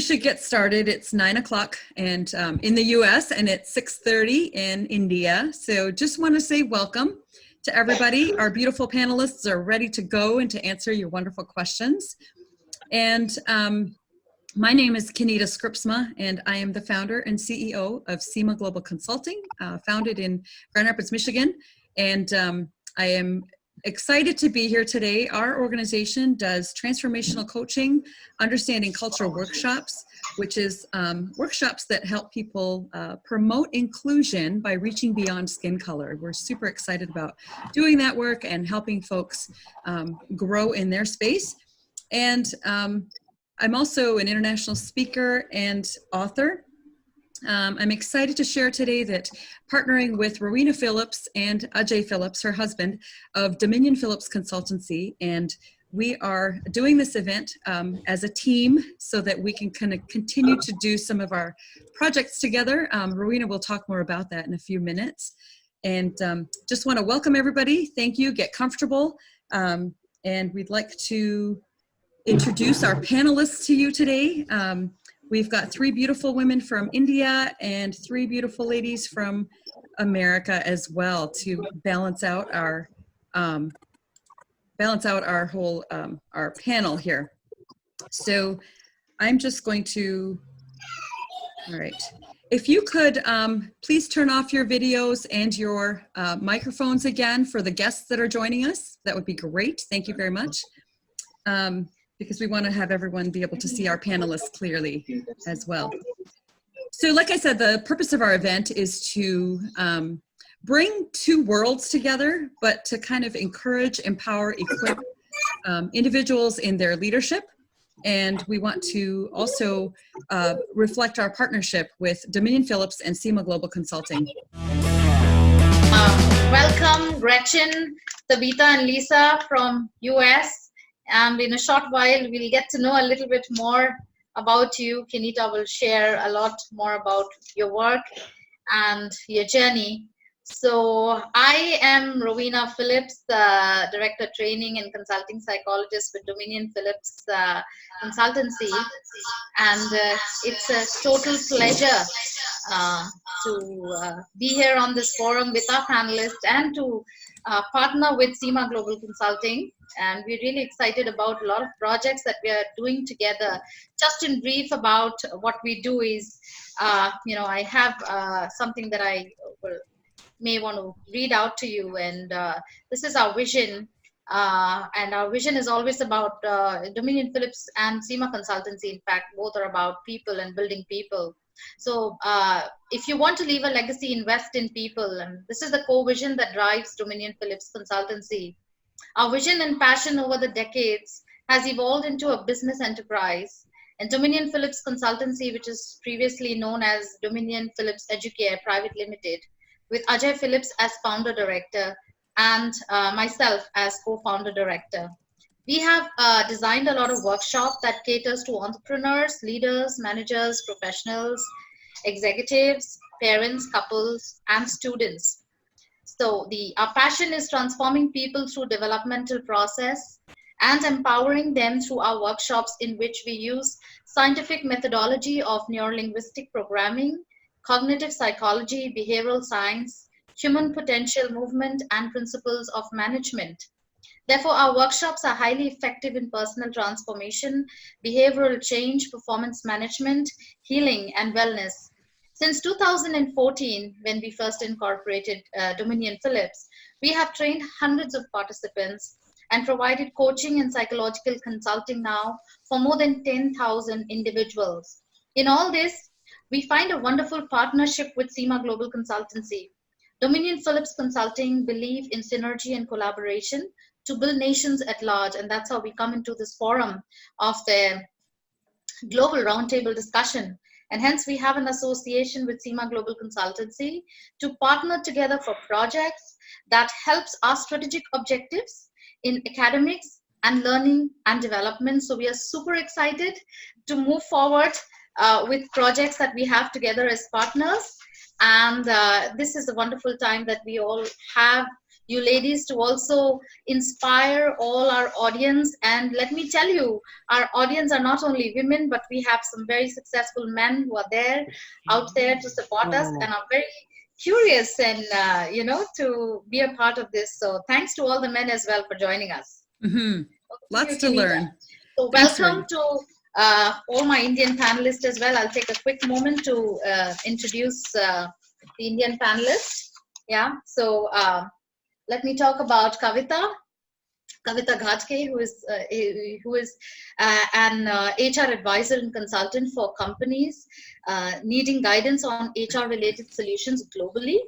should get started. It's 9 o'clock and in the US, and it's 6:30 in India. So just want to say welcome to everybody. Our beautiful panelists are ready to go and to answer your wonderful questions. And my name is Kenita Scripsma, and I am the founder and CEO of Seema Global Consulting, founded in Grand Rapids, Michigan. And I am excited to be here today. Our organization does transformational coaching, understanding cultural workshops, which is workshops that help people promote inclusion by reaching beyond skin color. We're super excited about doing that work and helping folks grow in their space. And I'm also an international speaker and author. I'm excited to share today that partnering with Rowena Phillips and Ajay Phillips, her husband, of Dominion Phillips Consultancy, and we are doing this event as a team so that we can kind of continue to do some of our projects together. Rowena will talk more about that in a few minutes. And just want to welcome everybody. Thank you. Get comfortable. And we'd like to introduce our panelists to you today. We've got 3 beautiful women from India and 3 beautiful ladies from America as well to balance out our whole our panel here. So I'm just going to, all right. If you could please turn off your videos and your microphones again for the guests that are joining us, that would be great. Thank you very much. Because we want to have everyone be able to see our panelists clearly as well. So like I said, the purpose of our event is to bring 2 worlds together, but to kind of encourage, empower, equip individuals in their leadership. And we want to also reflect our partnership with Dominion Phillips and Seema Global Consulting. Welcome, Gretchen, Tabitha, and Lisa from US. And in a short while, we'll get to know a little bit more about you. Kenita will share a lot more about your work and your journey. So I am Rowena Phillips, Director Training and Consulting Psychologist with Dominion Phillips Consultancy. And it's a total pleasure to be here on this forum with our panelists and to partner with Seema Global Consulting. And we're really excited about a lot of projects that we are doing together. Just in brief about what we do is, I have something that I may want to read out to you. And this is our vision. And our vision is always about Dominion Phillips and Seema Consultancy. In fact, both are about people and building people. So if you want to leave a legacy, invest in people. And this is the core vision that drives Dominion Phillips Consultancy. Our vision and passion over the decades has evolved into a business enterprise. And Dominion Phillips Consultancy, which is previously known as Dominion Phillips Educare Private Limited, with Ajay Phillips as founder director and myself as co-founder director. We have designed a lot of workshops that caters to entrepreneurs, leaders, managers, professionals, executives, parents, couples, and students. So our passion is transforming people through developmental process and empowering them through our workshops, in which we use scientific methodology of neurolinguistic programming, cognitive psychology, behavioral science, human potential movement, and principles of management. Therefore, our workshops are highly effective in personal transformation, behavioral change, performance management, healing, and wellness. Since 2014, when we first incorporated Dominion Phillips, we have trained hundreds of participants and provided coaching and psychological consulting now for more than 10,000 individuals. In all this, we find a wonderful partnership with Seema Global Consultancy. Dominion Phillips Consulting believe in synergy and collaboration to build nations at large, and that's how we come into this forum of the global roundtable discussion. And hence we have an association with Seema Global Consultancy to partner together for projects that helps our strategic objectives in academics and learning and development. So we are super excited to move forward with projects that we have together as partners. And this is a wonderful time that we all have you ladies to also inspire all our audience. And let me tell you, our audience are not only women, but we have some very successful men who are there out there to support us and are very curious and to be a part of this. So thanks to all the men as well for joining us. Mm-hmm. Lots to learn. So welcome to all my Indian panelists as well. I'll take a quick moment to introduce the Indian panelists. Yeah, so let me talk about Kavita Ghatke, who is an HR advisor and consultant for companies needing guidance on HR related solutions globally.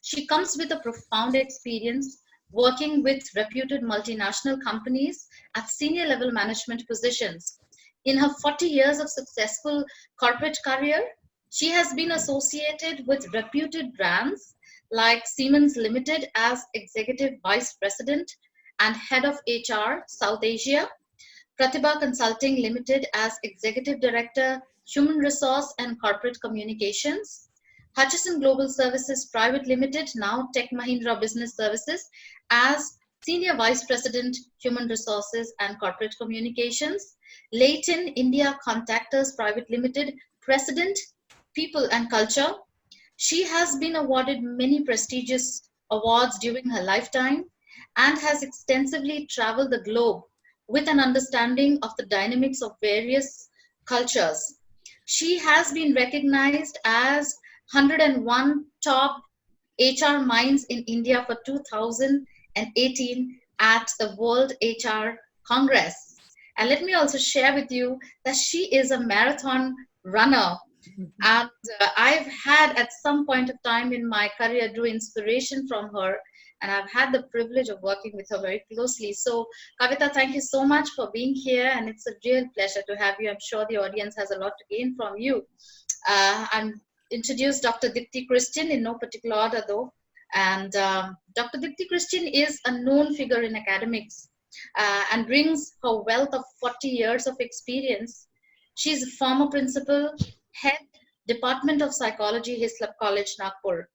She comes with a profound experience working with reputed multinational companies at senior level management positions. In her 40 years of successful corporate career, she has been associated with reputed brands like Siemens Limited as Executive Vice President and Head of HR, South Asia, Pratibha Consulting Limited as Executive Director, Human Resource and Corporate Communications, Hutchison Global Services Private Limited, now Tech Mahindra Business Services, as Senior Vice President, Human Resources and Corporate Communications, Leighton India Contactors Private Limited, President, People and Culture. She has been awarded many prestigious awards during her lifetime and has extensively traveled the globe with an understanding of the dynamics of various cultures. She has been recognized as 101 top HR minds in India for 2018 at the World HR Congress. And let me also share with you that she is a marathon runner. And I've had at some point of time in my career drew inspiration from her, and I've had the privilege of working with her very closely. So Kavita, thank you so much for being here, and it's a real pleasure to have you. I'm sure the audience has a lot to gain from you. I'm introduced Dr. Dipti Christian in no particular order though. And Dr. Dipti Christian is a known figure in academics and brings her wealth of 40 years of experience. She's a former principal, head, Department of Psychology, Hislop College, Nagpur,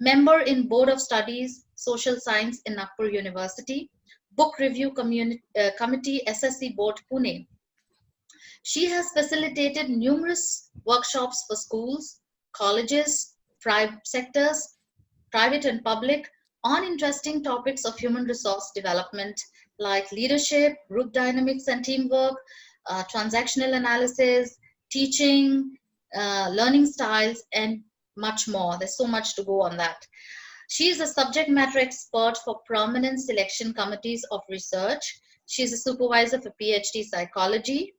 member in Board of Studies, Social Science in Nagpur University, Book Review Committee, SSC Board, Pune. She has facilitated numerous workshops for schools, colleges, private sectors, private and public, on interesting topics of human resource development like leadership, group dynamics and teamwork, transactional analysis, teaching, learning styles, and much more. There's so much to go on that. She is a subject matter expert for prominent selection committees of research. She is a supervisor for PhD psychology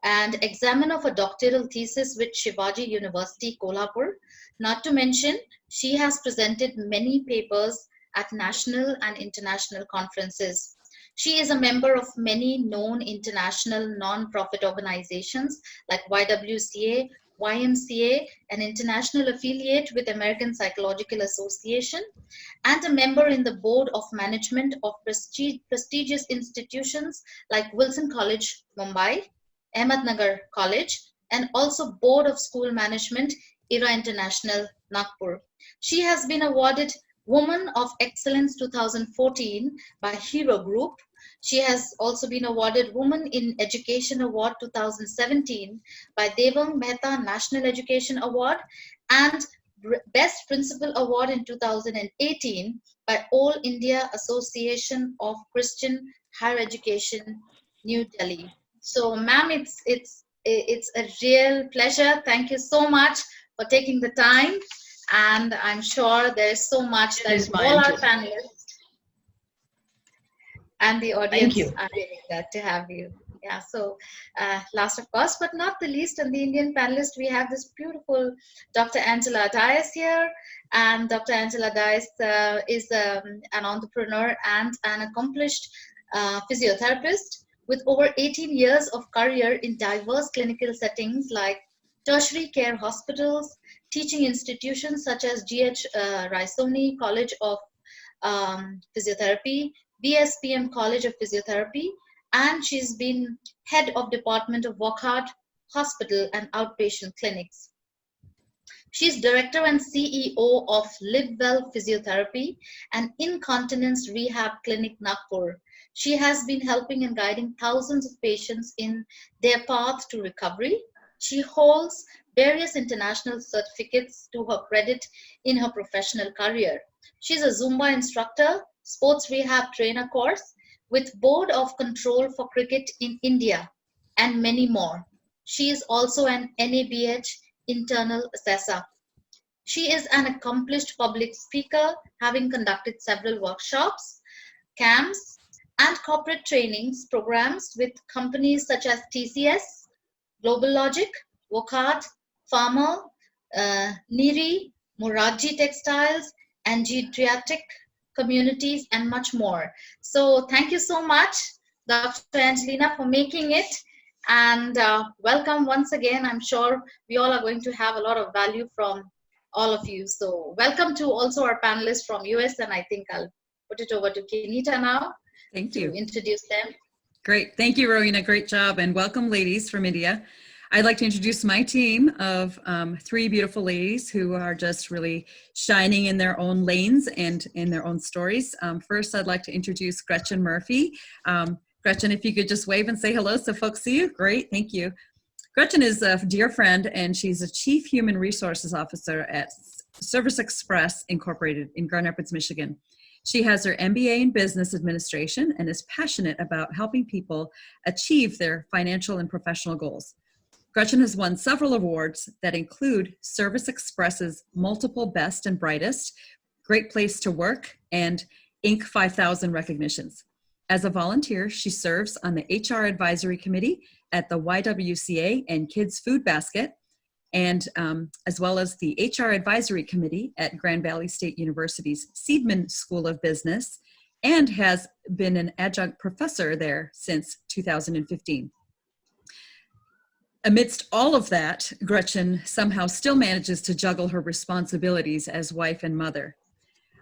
and examiner for doctoral thesis with Shivaji University, Kolhapur. Not to mention, she has presented many papers at national and international conferences. She is a member of many known international non-profit organizations like YWCA, YMCA, an international affiliate with American Psychological Association, and a member in the board of management of prestigious institutions like Wilson College, Mumbai, Ahmednagar College, and also board of school management, IRA International, Nagpur. She has been awarded Woman of Excellence 2014 by Hero Group. She has also been awarded Woman in Education Award 2017 by Devang Mehta National Education Award and Best Principal Award in 2018 by All India Association of Christian Higher Education, New Delhi. So, ma'am, it's a real pleasure. Thank you so much for taking the time, and I'm sure there's so much that all our panelists and the audience are really glad to have you. Yeah, so last of course, but not the least, on the Indian panelist, we have this beautiful Dr. Angela Dias here. And Dr. Angela Dias is an entrepreneur and an accomplished physiotherapist with over 18 years of career in diverse clinical settings like tertiary care hospitals, teaching institutions such as GH Raisoni College of Physiotherapy, BSPM College of Physiotherapy, and she's been head of Department of Wockhardt Hospital and Outpatient Clinics. She's director and CEO of Live Well Physiotherapy and Incontinence Rehab Clinic, Nagpur. She has been helping and guiding thousands of patients in their path to recovery. She holds various international certificates to her credit in her professional career. She's a Zumba instructor, sports rehab trainer course with Board of Control for Cricket in India, and many more. She is also an NABH internal assessor. She is an accomplished public speaker, having conducted several workshops, camps, and corporate trainings programs with companies such as TCS, Global Logic, Wockhardt, Farmer, Niri, Moraji Textiles, and Geriatric Communities, and much more. So thank you so much, Dr. Angelina, for making it. And welcome once again. I'm sure we all are going to have a lot of value from all of you. So welcome to also our panelists from US, and I think I'll put it over to Kenita now. Thank you. To introduce them. Great. Thank you, Rowena. Great job. And welcome, ladies from India. I'd like to introduce my team of 3 beautiful ladies who are just really shining in their own lanes and in their own stories. First, I'd like to introduce Gretchen Murphy. Gretchen, if you could just wave and say hello so folks see you. Great. Thank you. Gretchen is a dear friend, and she's a Chief Human Resources Officer at Service Express Incorporated in Grand Rapids, Michigan. She has her MBA in Business Administration and is passionate about helping people achieve their financial and professional goals. Gretchen has won several awards that include Service Express's multiple Best and Brightest, Great Place to Work, and Inc. 5000 recognitions. As a volunteer, she serves on the HR Advisory Committee at the YWCA and Kids Food Basket, and as well as the HR Advisory Committee at Grand Valley State University's Seidman School of Business, and has been an adjunct professor there since 2015. Amidst all of that, Gretchen somehow still manages to juggle her responsibilities as wife and mother.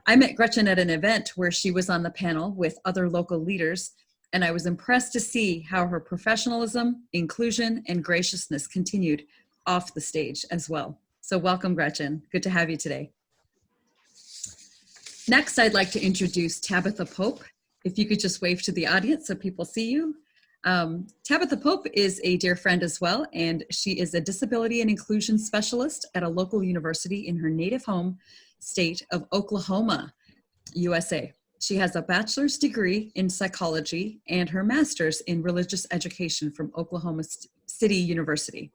I met Gretchen at an event where she was on the panel with other local leaders, and I was impressed to see how her professionalism, inclusion, and graciousness continued off the stage as well. So welcome, Gretchen. Good to have you today. Next, I'd like to introduce Tabitha Pope. If you could just wave to the audience so people see you. Tabitha Pope is a dear friend as well, and she is a disability and inclusion specialist at a local university in her native home state of Oklahoma, USA. She has a bachelor's degree in psychology and her master's in religious education from Oklahoma City University.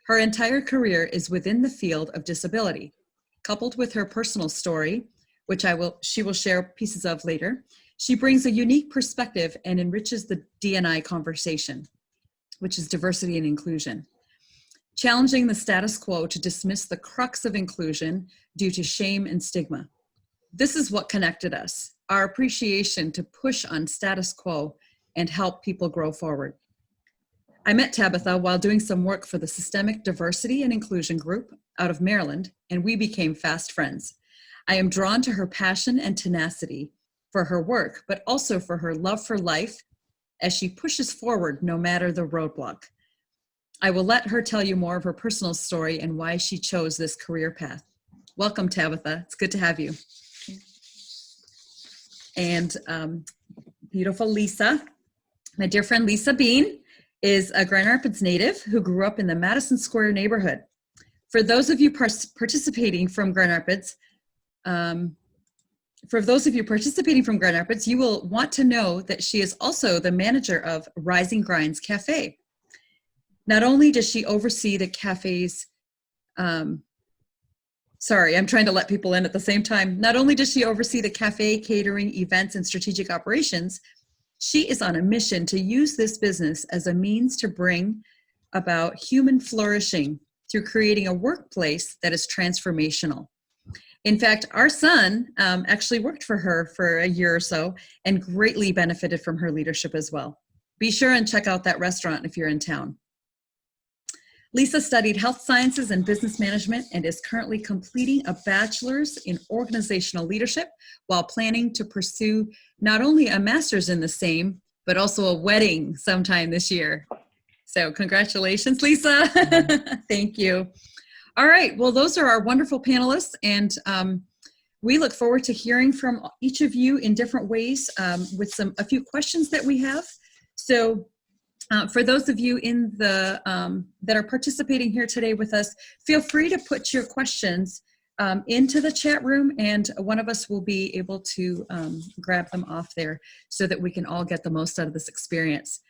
Her entire career is within the field of disability. Coupled with her personal story, which she will share pieces of later, she brings a unique perspective and enriches the D&I conversation, which is diversity and inclusion, challenging the status quo to dismiss the crux of inclusion due to shame and stigma. This is what connected us, our appreciation to push on status quo and help people grow forward. I met Tabitha while doing some work for the Systemic Diversity and Inclusion Group out of Maryland, and we became fast friends. I am drawn to her passion and tenacity for her work, but also for her love for life as she pushes forward no matter the roadblock. I will let her tell you more of her personal story and why she chose this career path. Welcome, Tabitha. It's good to have you. And beautiful Lisa, my dear friend Lisa Bean, is a Grand Rapids native who grew up in the Madison Square neighborhood. For those of you participating from Grand Rapids, you will want to know that she is also the manager of Rising Grinds Cafe. Not only does she oversee the cafe's, sorry, I'm trying to let people in at the same time. Not only does she oversee the cafe, catering, events, and strategic operations, she is on a mission to use this business as a means to bring about human flourishing through creating a workplace that is transformational. In fact, our son actually worked for her for a year or so and greatly benefited from her leadership as well. Be sure and check out that restaurant if you're in town. Lisa studied health sciences and business management and is currently completing a bachelor's in organizational leadership while planning to pursue not only a master's in the same, but also a wedding sometime this year. So congratulations, Lisa. Thank you. All right. Well, those are our wonderful panelists, and we look forward to hearing from each of you in different ways with a few questions that we have. So for those of you in the that are participating here today with us, feel free to put your questions into the chat room, and one of us will be able to grab them off there so that we can all get the most out of this experience.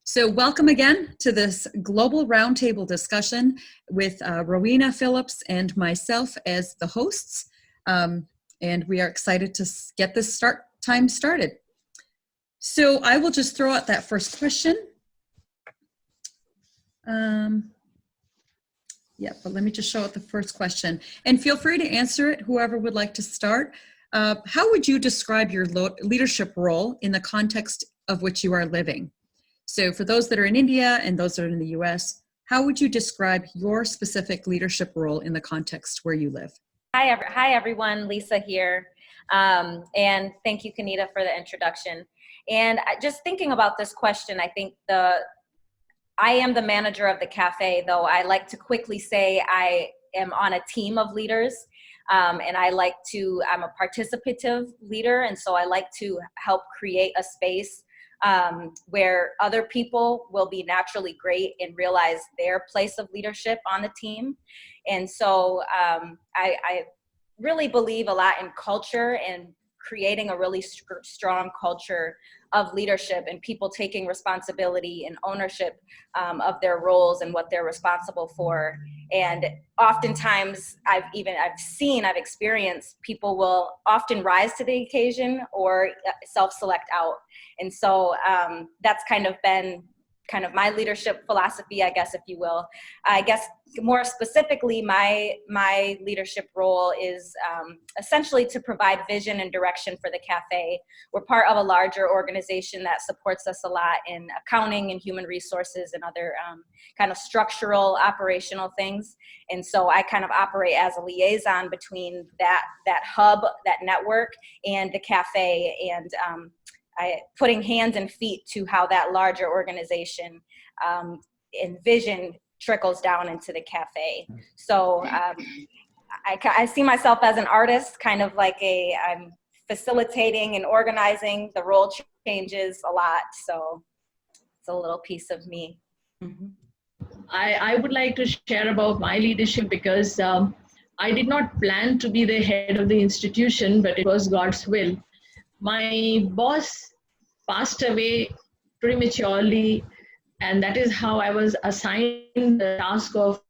So welcome again to this global roundtable discussion with Rowena, Phillips, and myself as the hosts. And we are excited to get this time started. So I will just throw out that first question. Yeah, but let me just show out the first question. And feel free to answer it, whoever would like to start. How would you describe your leadership role in the context of which you are living? So for those that are in India and those that are in the US, how would you describe your specific leadership role in the context where you live? Hi everyone, Lisa here. And thank you, Kanita, for the introduction. And just thinking about this question, I think I am the manager of the cafe, though I like to quickly say I am on a team of leaders. And I'm a participative leader. And so I like to help create a space where other people will be naturally great and realize their place of leadership on the team. And so I really believe a lot in culture and creating a really strong culture of leadership and people taking responsibility and ownership of their roles and what they're responsible for. And oftentimes I've experienced people will often rise to the occasion or self-select out. And so that's kind of been my leadership philosophy, I guess, if you will. I guess more specifically, my leadership role is essentially to provide vision and direction for the cafe. We're part of a larger organization that supports us a lot in accounting and human resources and other kind of structural operational things. And so I kind of operate as a liaison between that hub, that network, and the cafe, and putting hands and feet to how that larger organizam and vision trickles down into the cafe. So I see myself as an artist, kind of like I'm facilitating and organizing. The role changes a lot, so it's a little piece of me. Mm-hmm. I would like to share about my leadership because I did not plan to be the head of the institution, but it was God's will. My boss passed away prematurely, and that is how I was assigned the task of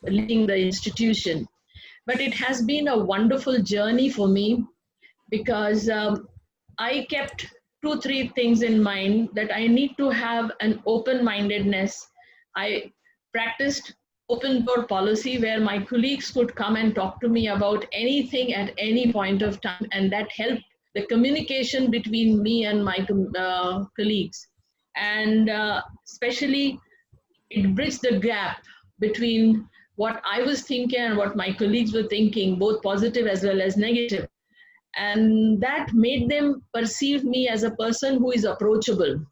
leading the institution. But it has been a wonderful journey for me because I kept 2-3 things in mind, that I need to have an open-mindedness. I practiced open door policy where my colleagues could come and talk to me about anything at any point of time, and that helped the communication between me and my colleagues. And especially it bridged the gap between what I was thinking and what my colleagues were thinking, both positive as well as negative. And that made them perceive me as a person who is approachable.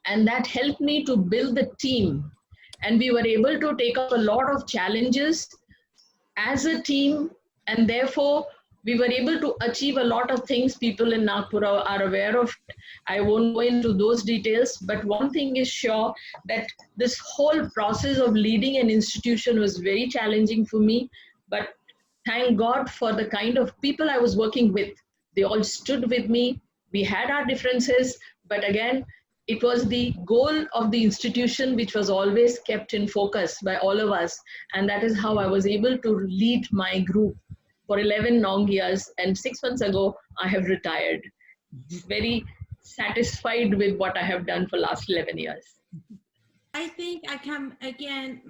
And that helped me to build the team. And we were able to take up a lot of challenges as a team, and therefore we were able to achieve a lot of things. People in Nagpur are aware of. I won't go into those details, but one thing is sure, that this whole process of leading an institution was very challenging for me. But thank God for the kind of people I was working with. They all stood with me. We had our differences, but again, it was the goal of the institution which was always kept in focus by all of us. And that is how I was able to lead my group for 11 long years. And 6 months ago, I have retired. Very satisfied with what I have done for last 11 years. I think I come again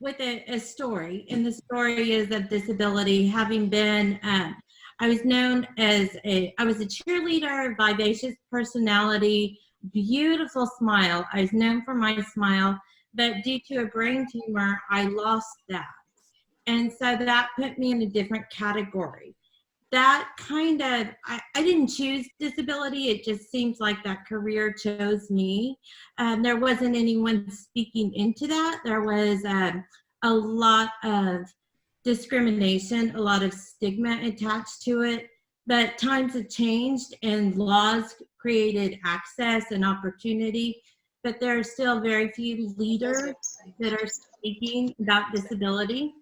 with a story, and the story is of disability. Having been, I was known as I was a cheerleader, vivacious personality, beautiful smile. I was known for my smile, but due to a brain tumor, I lost that. And so that put me in a different category. That kind of, I didn't choose disability. It just seems like that career chose me. There wasn't anyone speaking into that. There was a lot of discrimination, a lot of stigma attached to it. But times have changed and laws created access and opportunity, but there are still very few leaders that are speaking about disability.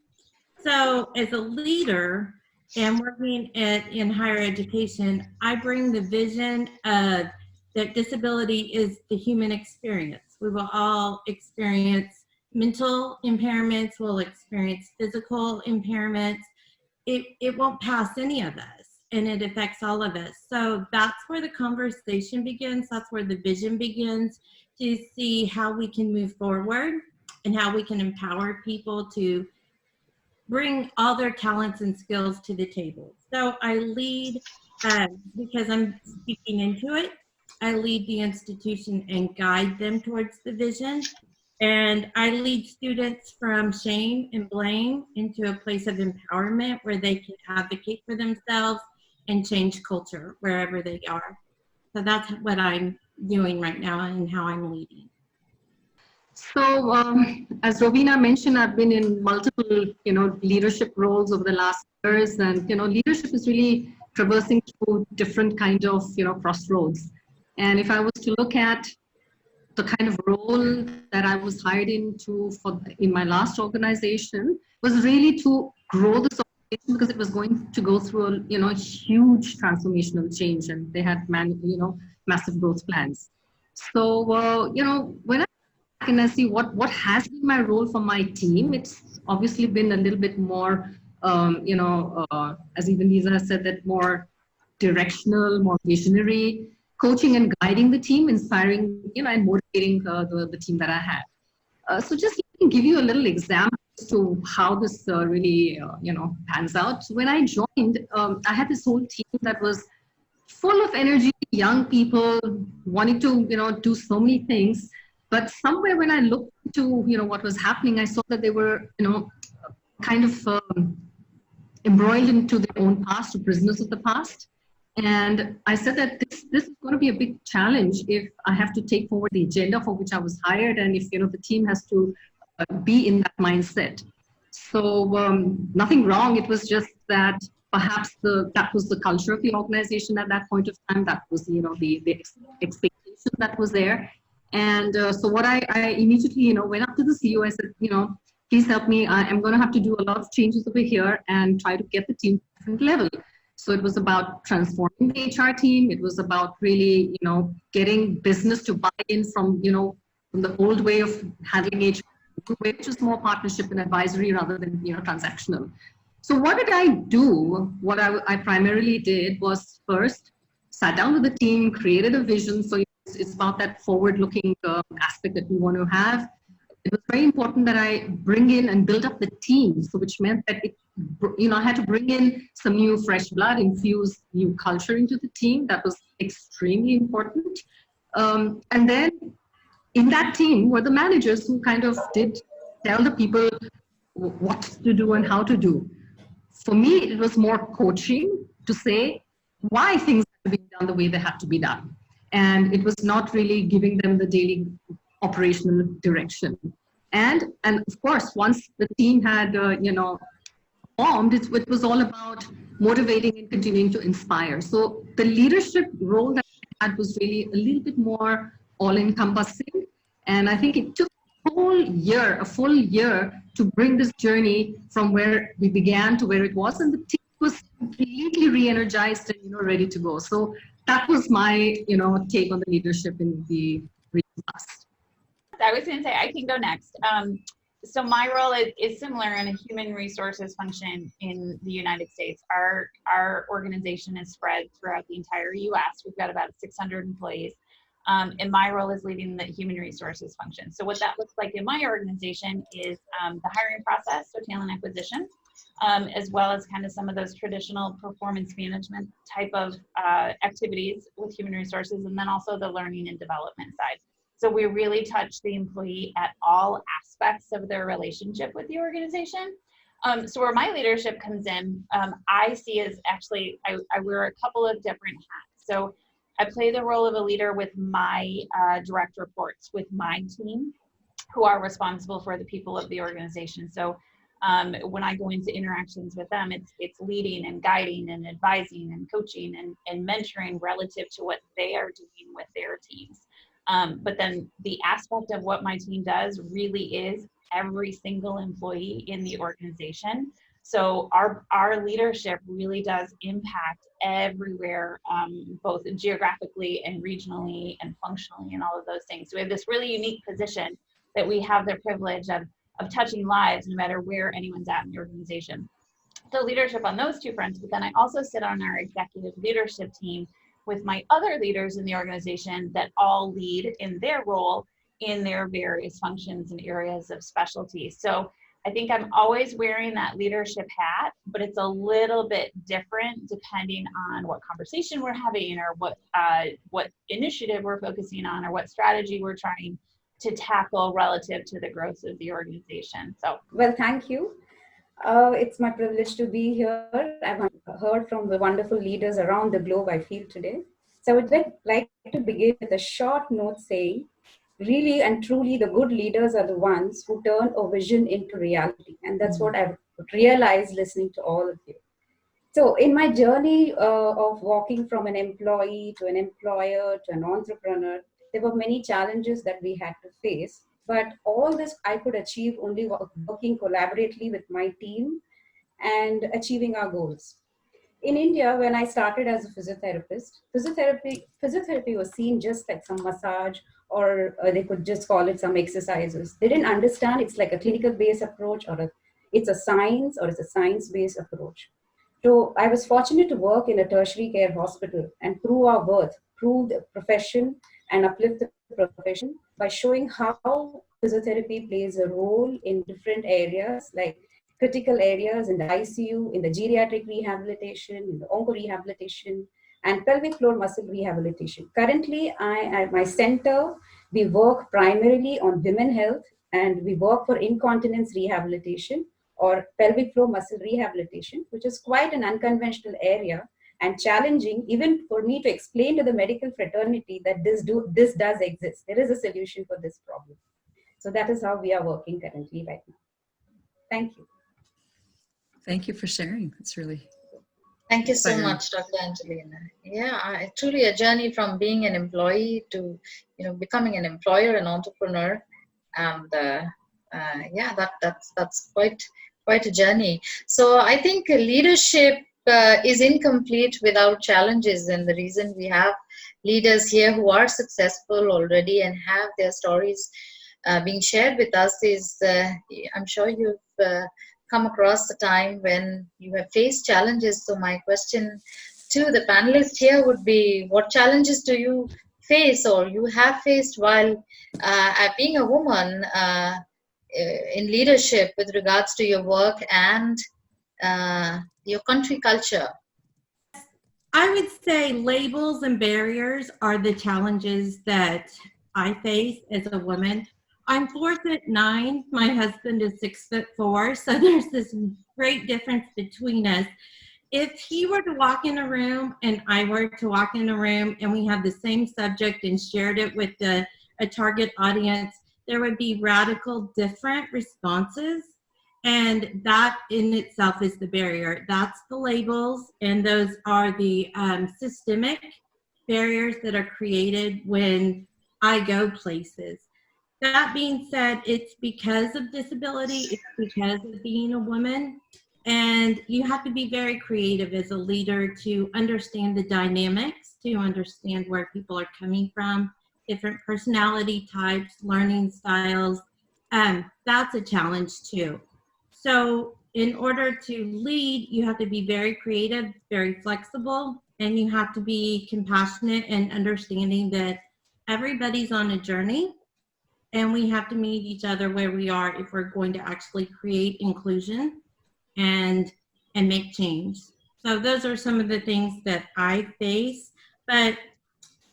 So as a leader and working in higher education, I bring the vision of that disability is the human experience. We will all experience mental impairments, we'll experience physical impairments. It won't pass any of us, and it affects all of us. So that's where the conversation begins. That's where the vision begins, to see how we can move forward and how we can empower people to bring all their talents and skills to the table. So I lead, because I'm speaking into it, I lead the institution and guide them towards the vision. And I lead students from shame and blame into a place of empowerment where they can advocate for themselves and change culture wherever they are. So that's what I'm doing right now and how I'm leading. So, as Rowena mentioned, I've been in multiple, leadership roles over the last years, and leadership is really traversing through different kind of, crossroads. And if I was to look at the kind of role that I was hired into in my last organization, was really to grow this organization because it was going to go through a huge transformational change, and they had massive growth plans. So, when and I see what has been my role for my team, it's obviously been a little bit more, as even Lisa said, that more directional, more visionary, coaching and guiding the team, inspiring, and motivating the team that I had. So just let me give you a little example as to how this really, pans out. So when I joined, I had this whole team that was full of energy, young people wanting to, do so many things. But somewhere when I looked into, what was happening, I saw that they were, kind of embroiled into their own past, or prisoners of the past. And I said that this is going to be a big challenge if I have to take forward the agenda for which I was hired, and if, the team has to be in that mindset. So nothing wrong. It was just that perhaps that was the culture of the organization at that point of time. That was, the expectation that was there. And so what I immediately, went up to the CEO. I said, please help me. I'm going to have to do a lot of changes over here and try to get the team to a different level. So it was about transforming the HR team. It was about really, getting business to buy in from, from the old way of handling HR, which is more partnership and advisory rather than, transactional. So what did I do? What I primarily did was first sat down with the team, created a vision. So it's about that forward-looking aspect that we want to have. It was very important that I bring in and build up the team, so which meant that I had to bring in some new fresh blood, infuse new culture into the team. That was extremely important. And then in that team were the managers who kind of did tell the people what to do and how to do. For me, it was more coaching to say why things have to be done the way they have to be done. And it was not really giving them the daily operational direction. And of course, once the team had, formed, it was all about motivating and continuing to inspire. So the leadership role that I had was really a little bit more all-encompassing. And I think it took a full year to bring this journey from where we began to where it was. And the team was completely re-energized and, ready to go. So that was my, take on the leadership in the recent past. I was going to say I can go next. So my role is similar in a human resources function in the United States. Our organization is spread throughout the entire U.S. We've got about 600 employees, and my role is leading the human resources function. So what that looks like in my organization is the hiring process, so talent acquisition, as well as kind of some of those traditional performance management type of activities with human resources, and then also the learning and development side. So we really touch the employee at all aspects of their relationship with the organization. So where my leadership comes in, I see as actually, I wear a couple of different hats. So I play the role of a leader with my direct reports, with my team, who are responsible for the people of the organization. So When I go into interactions with them, it's leading and guiding and advising and coaching and mentoring relative to what they are doing with their teams. But then the aspect of what my team does really is every single employee in the organization. So our leadership really does impact everywhere, both geographically and regionally and functionally and all of those things. So we have this really unique position that we have the privilege of touching lives no matter where anyone's at in the organization. So leadership on those two fronts, but then I also sit on our executive leadership team with my other leaders in the organization that all lead in their role in their various functions and areas of specialty. So I think I'm always wearing that leadership hat, but it's a little bit different depending on what conversation we're having or what initiative we're focusing on or what strategy we're trying to tackle relative to the growth of the organization. So, well, thank you. It's my privilege to be here. I've heard from the wonderful leaders around the globe, I feel, today. So I would like to begin with a short note saying, really and truly, the good leaders are the ones who turn a vision into reality. And that's what I've realized listening to all of you. So in my journey of walking from an employee to an employer to an entrepreneur, there were many challenges that we had to face. But all this I could achieve only working collaboratively with my team and achieving our goals. In India, when I started as a physiotherapist, physiotherapy was seen just like some massage, or they could just call it some exercises. They didn't understand it's like a clinical-based approach, or it's a science, or it's a science-based approach. So I was fortunate to work in a tertiary care hospital and through our worth, prove the profession and uplift the profession by showing how physiotherapy plays a role in different areas, like critical areas in the ICU, in the geriatric rehabilitation, in the onco rehabilitation, and pelvic floor muscle rehabilitation. Currently, at my center, we work primarily on women health, and we work for incontinence rehabilitation or pelvic floor muscle rehabilitation, which is quite an unconventional area and challenging even for me to explain to the medical fraternity that this does exist. There is a solution for this problem. So that is how we are working currently right now. Thank you. Thank you for sharing. It's really Thank you so inspiring. much, Dr. Angelina. Yeah, truly a journey from being an employee to, becoming an employer, an entrepreneur, and yeah, that's quite a journey. So I think leadership is incomplete without challenges, and the reason we have leaders here who are successful already and have their stories being shared with us is, I'm sure you've come across the time when you have faced challenges. So my question to the panelists here would be, what challenges do you face or you have faced while being a woman in leadership with regards to your work and your country culture? I would say labels and barriers are the challenges that I face as a woman. I'm 4'9". My husband is 6'4", so there's this great difference between us. If he were to walk in a room and I were to walk in a room and we have the same subject and shared it with a target audience, there would be radical different responses. And that in itself is the barrier. That's the labels, and those are the systemic barriers that are created when I go places. That being said, it's because of disability, it's because of being a woman, and you have to be very creative as a leader to understand the dynamics, to understand where people are coming from, different personality types, learning styles. That's a challenge too. So in order to lead, you have to be very creative, very flexible, and you have to be compassionate and understanding that everybody's on a journey and we have to meet each other where we are if we're going to actually create inclusion and make change. So those are some of the things that I face, but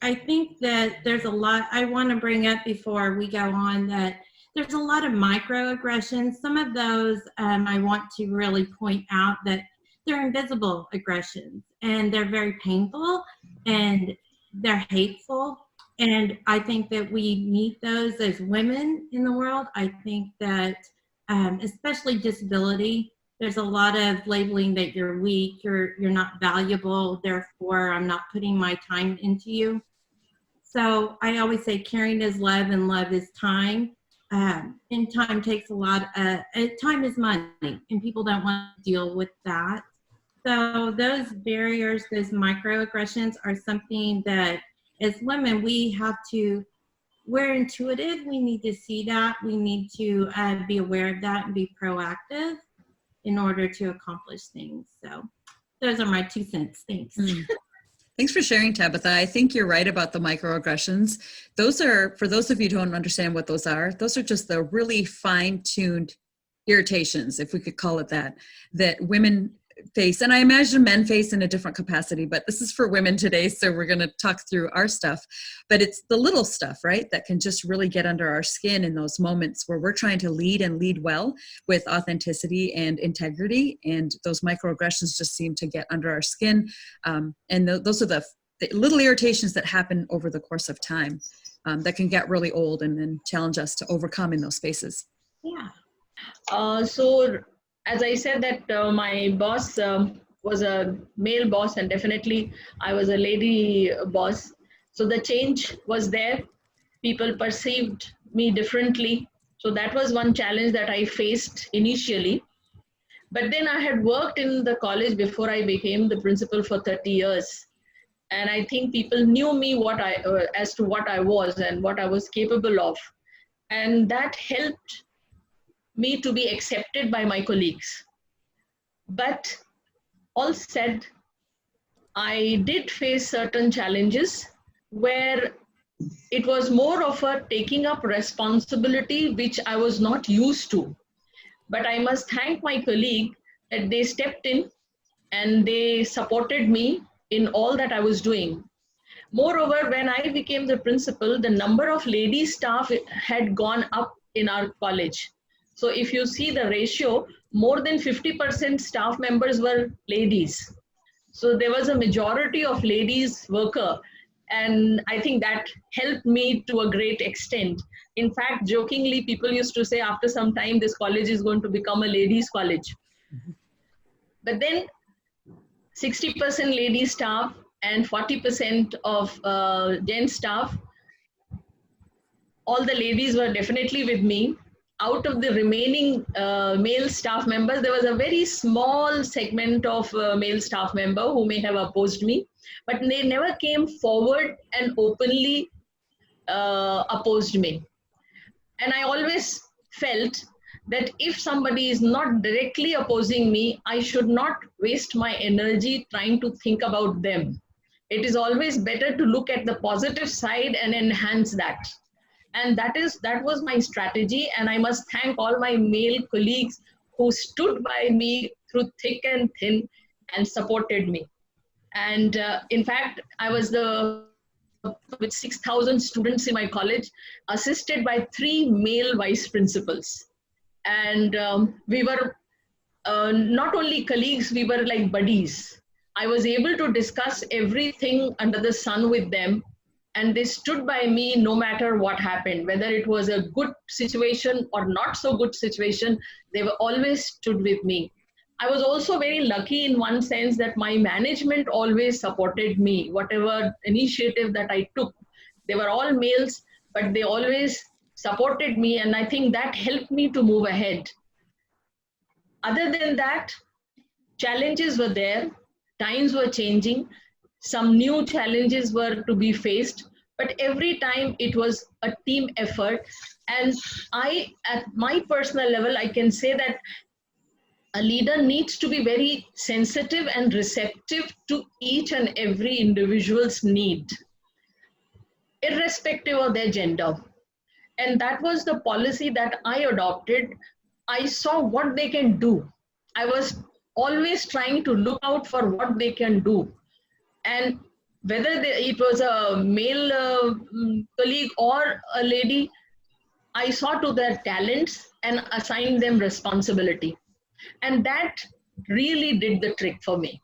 I think that there's a lot I want to bring up before we go on, that there's a lot of microaggressions. Some of those I want to really point out that they're invisible aggressions and they're very painful and they're hateful. And I think that we meet those as women in the world. I think that especially disability. There's a lot of labeling that you're weak, you're not valuable, therefore I'm not putting my time into you. So I always say caring is love and love is time. And time takes a lot of, time is money, and people don't want to deal with that. So those barriers, those microaggressions are something that as women, we have to, we're intuitive. We need to see that. We need to be aware of that and be proactive in order to accomplish things. So those are my 2 cents. Thanks. Thanks for sharing, Tabitha. I think you're right about the microaggressions. Those are, for those of you who don't understand what those are just the really fine-tuned irritations, if we could call it that women face. And I imagine men face in a different capacity, but this is for women today, so we're going to talk through our stuff. But it's the little stuff, right, that can just really get under our skin in those moments where we're trying to lead and lead well with authenticity and integrity. And those microaggressions just seem to get under our skin. And those are the little irritations that happen over the course of time that can get really old and then challenge us to overcome in those spaces. Yeah. So as I said that my boss was a male boss, and definitely I was a lady boss. So the change was there. People perceived me differently. So that was one challenge that I faced initially. But then I had worked in the college before I became the principal for 30 years. And I think people knew me as to what I was and what I was capable of. And that helped me to be accepted by my colleagues. But all said, I did face certain challenges where it was more of a taking up responsibility, which I was not used to. But I must thank my colleague that they stepped in and they supported me in all that I was doing. Moreover, when I became the principal, the number of lady staff had gone up in our college. So if you see the ratio, more than 50% staff members were ladies. So there was a majority of ladies worker. And I think that helped me to a great extent. In fact, jokingly, people used to say after some time, this college is going to become a ladies' college. But then 60% lady staff and 40% of gent staff, all the ladies were definitely with me. Out of the remaining male staff members, there was a very small segment of male staff member who may have opposed me, but they never came forward and openly opposed me. And I always felt that if somebody is not directly opposing me, I should not waste my energy trying to think about them. It is always better to look at the positive side and enhance that. And that was my strategy. And I must thank all my male colleagues who stood by me through thick and thin and supported me. And in fact, I was with 6,000 students in my college, assisted by 3 male vice principals. And we were not only colleagues, we were like buddies. I was able to discuss everything under the sun with them. And they stood by me no matter what happened, whether it was a good situation or not so good situation, they were always stood with me. I was also very lucky in one sense that my management always supported me, whatever initiative that I took. They were all males, but they always supported me, and I think that helped me to move ahead. Other than that, challenges were there, times were changing, some new challenges were to be faced, but every time it was a team effort. And at my personal level, I can say that a leader needs to be very sensitive and receptive to each and every individual's need, irrespective of their gender. And that was the policy that I adopted. I saw what they can do. I was always trying to look out for what they can do. And whether it was a male colleague or a lady, I saw to their talents and assigned them responsibility. And that really did the trick for me.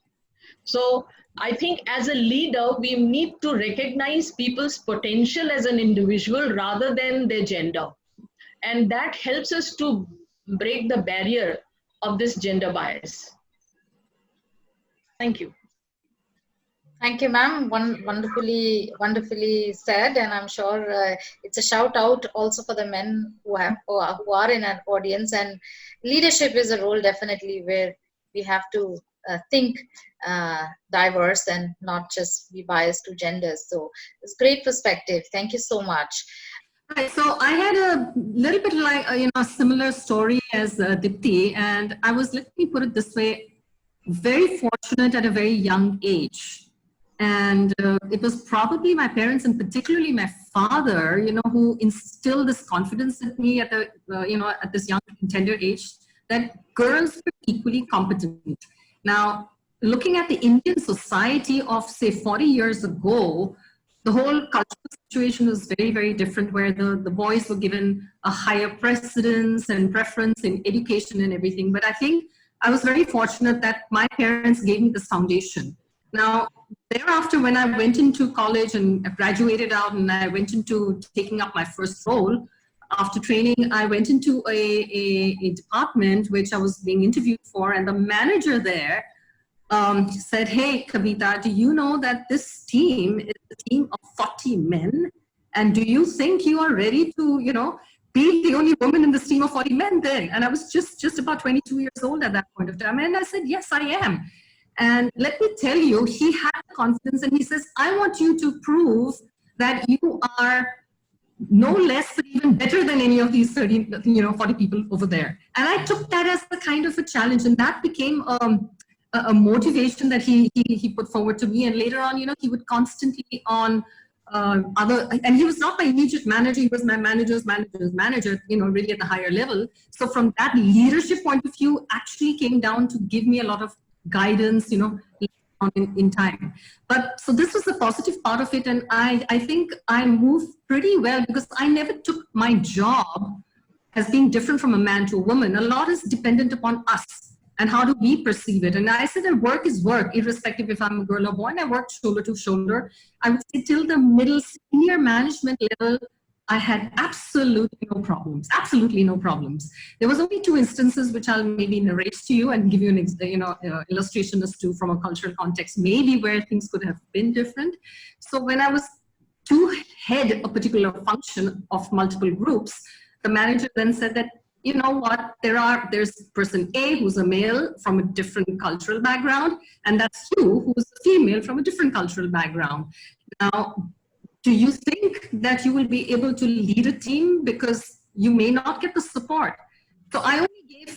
So I think as a leader, we need to recognize people's potential as an individual rather than their gender. And that helps us to break the barrier of this gender bias. Thank you. Thank you, ma'am. Wonderfully said, and I'm sure it's a shout out also for the men who are in our audience. And leadership is a role definitely where we have to think diverse and not just be biased to genders. So it's great perspective. Thank you so much. Right, so I had a little bit like a similar story as Dipti, and let me put it this way, very fortunate at a very young age. And it was probably my parents, and particularly my father, who instilled this confidence in me at the, at this young tender age, that girls were equally competent. Now, looking at the Indian society of say 40 years ago, the whole cultural situation was very, very different, where the boys were given a higher precedence and preference in education and everything. But I think I was very fortunate that my parents gave me this foundation. Now, thereafter, when I went into college and graduated out and I went into taking up my first role, after training, I went into a department which I was being interviewed for, and the manager there said, "Hey, Kavita, do you know that this team is a team of 40 men? And do you think you are ready to, be the only woman in this team of 40 men then?" And I was just about 22 years old at that point of time. And I said, "Yes, I am." And let me tell you, he had confidence, and he says, "I want you to prove that you are no less but even better than any of these 30, 40 people over there." And I took that as a kind of a challenge, and that became a motivation that he put forward to me. And later on, he would constantly on and he was not my immediate manager, he was my manager's manager, really at the higher level. So from that leadership point of view, actually came down to give me a lot of guidance, in time. But so this was the positive part of it. And I think I moved pretty well, because I never took my job as being different from a man to a woman. A lot is dependent upon us and how do we perceive it. And I said that work is work, irrespective if I'm a girl or boy. And I worked shoulder to shoulder. I would say till the middle senior management level, I had absolutely no problems. There was only 2 instances which I'll maybe narrate to you and give you an illustration as to, from a cultural context, maybe where things could have been different. So when I was to head a particular function of multiple groups, the manager then said that, "You know what, there's person A who's a male from a different cultural background, and that's you who's a female from a different cultural background. Now, do you think that you will be able to lead a team, because you may not get the support?" So I only gave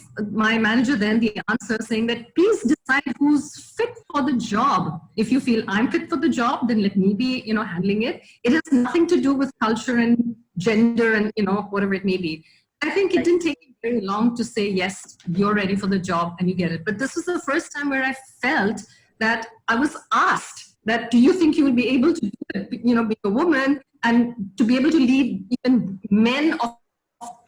my manager then the answer saying that, "Please decide who's fit for the job. If you feel I'm fit for the job, then let me be, handling it. It has nothing to do with culture and gender and, whatever it may be." I think it didn't take me very long to say, "Yes, you're ready for the job," and you get it. But this was the first time where I felt that I was asked that, "Do you think you will be able to do it, being a woman, and to be able to lead even men of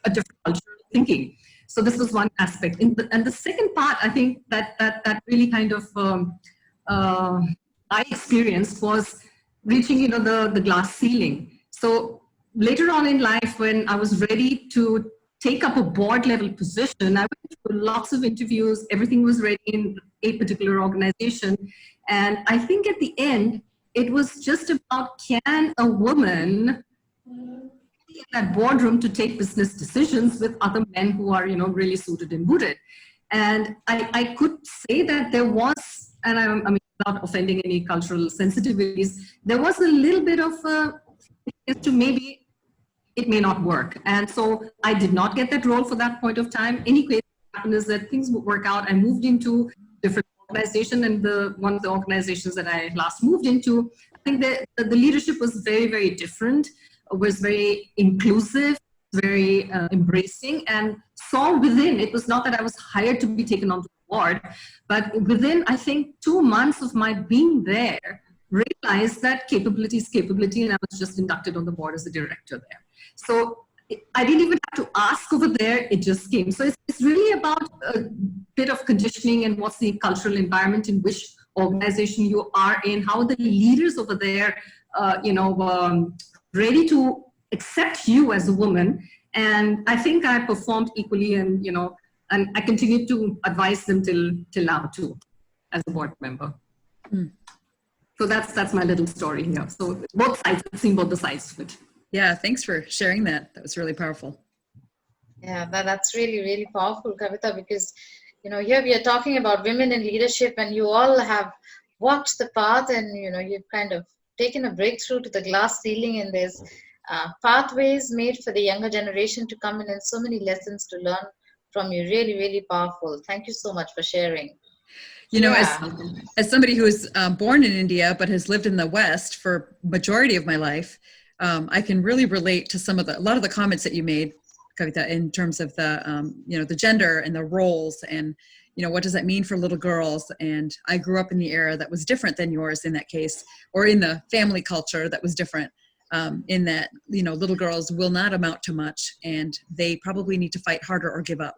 a different cultural thinking?" So this was one aspect. And the second part, I think that really kind of I experienced was reaching, the glass ceiling. So later on in life, when I was ready to take up a board level position, I went through lots of interviews. Everything was ready in a particular organization. And I think at the end, it was just about, can a woman be in that boardroom to take business decisions with other men who are, really suited and booted? And I could say that there was, and I mean, not offending any cultural sensitivities, there was a little bit of to maybe it may not work. And so I did not get that role for that point of time. Anyway, what happened is that things would work out. I moved into different organization, and one of the organizations that I last moved into, I think the leadership was very, very different, was very inclusive, very embracing, and saw within, it was not that I was hired to be taken onto the board, but within, I think, 2 months of my being there, realized that capability is capability, and I was just inducted on the board as a director there. So I didn't even have to ask over there, it just came. So it's really about a bit of conditioning and what's the cultural environment in which organization you are in, how the leaders over there, ready to accept you as a woman And I think I performed equally, and and I continue to advise them till now too, as a board member. Mm. So that's my little story here. So both sides, I've seen both the sides of it. Yeah, thanks for sharing that. That was really powerful. Yeah, that's really, really powerful, Kavita, because, here we are talking about women in leadership, and you all have walked the path, and, you've kind of taken a breakthrough to the glass ceiling, and there's pathways made for the younger generation to come in, and so many lessons to learn from you. Really, really powerful. Thank you so much for sharing. As somebody who was born in India but has lived in the West for majority of my life, I can really relate to a lot of the comments that you made, Kavita, in terms of the the gender and the roles, and what does that mean for little girls. And I grew up in the era that was different than yours in that case, or in the family culture that was different, in that little girls will not amount to much, and they probably need to fight harder or give up.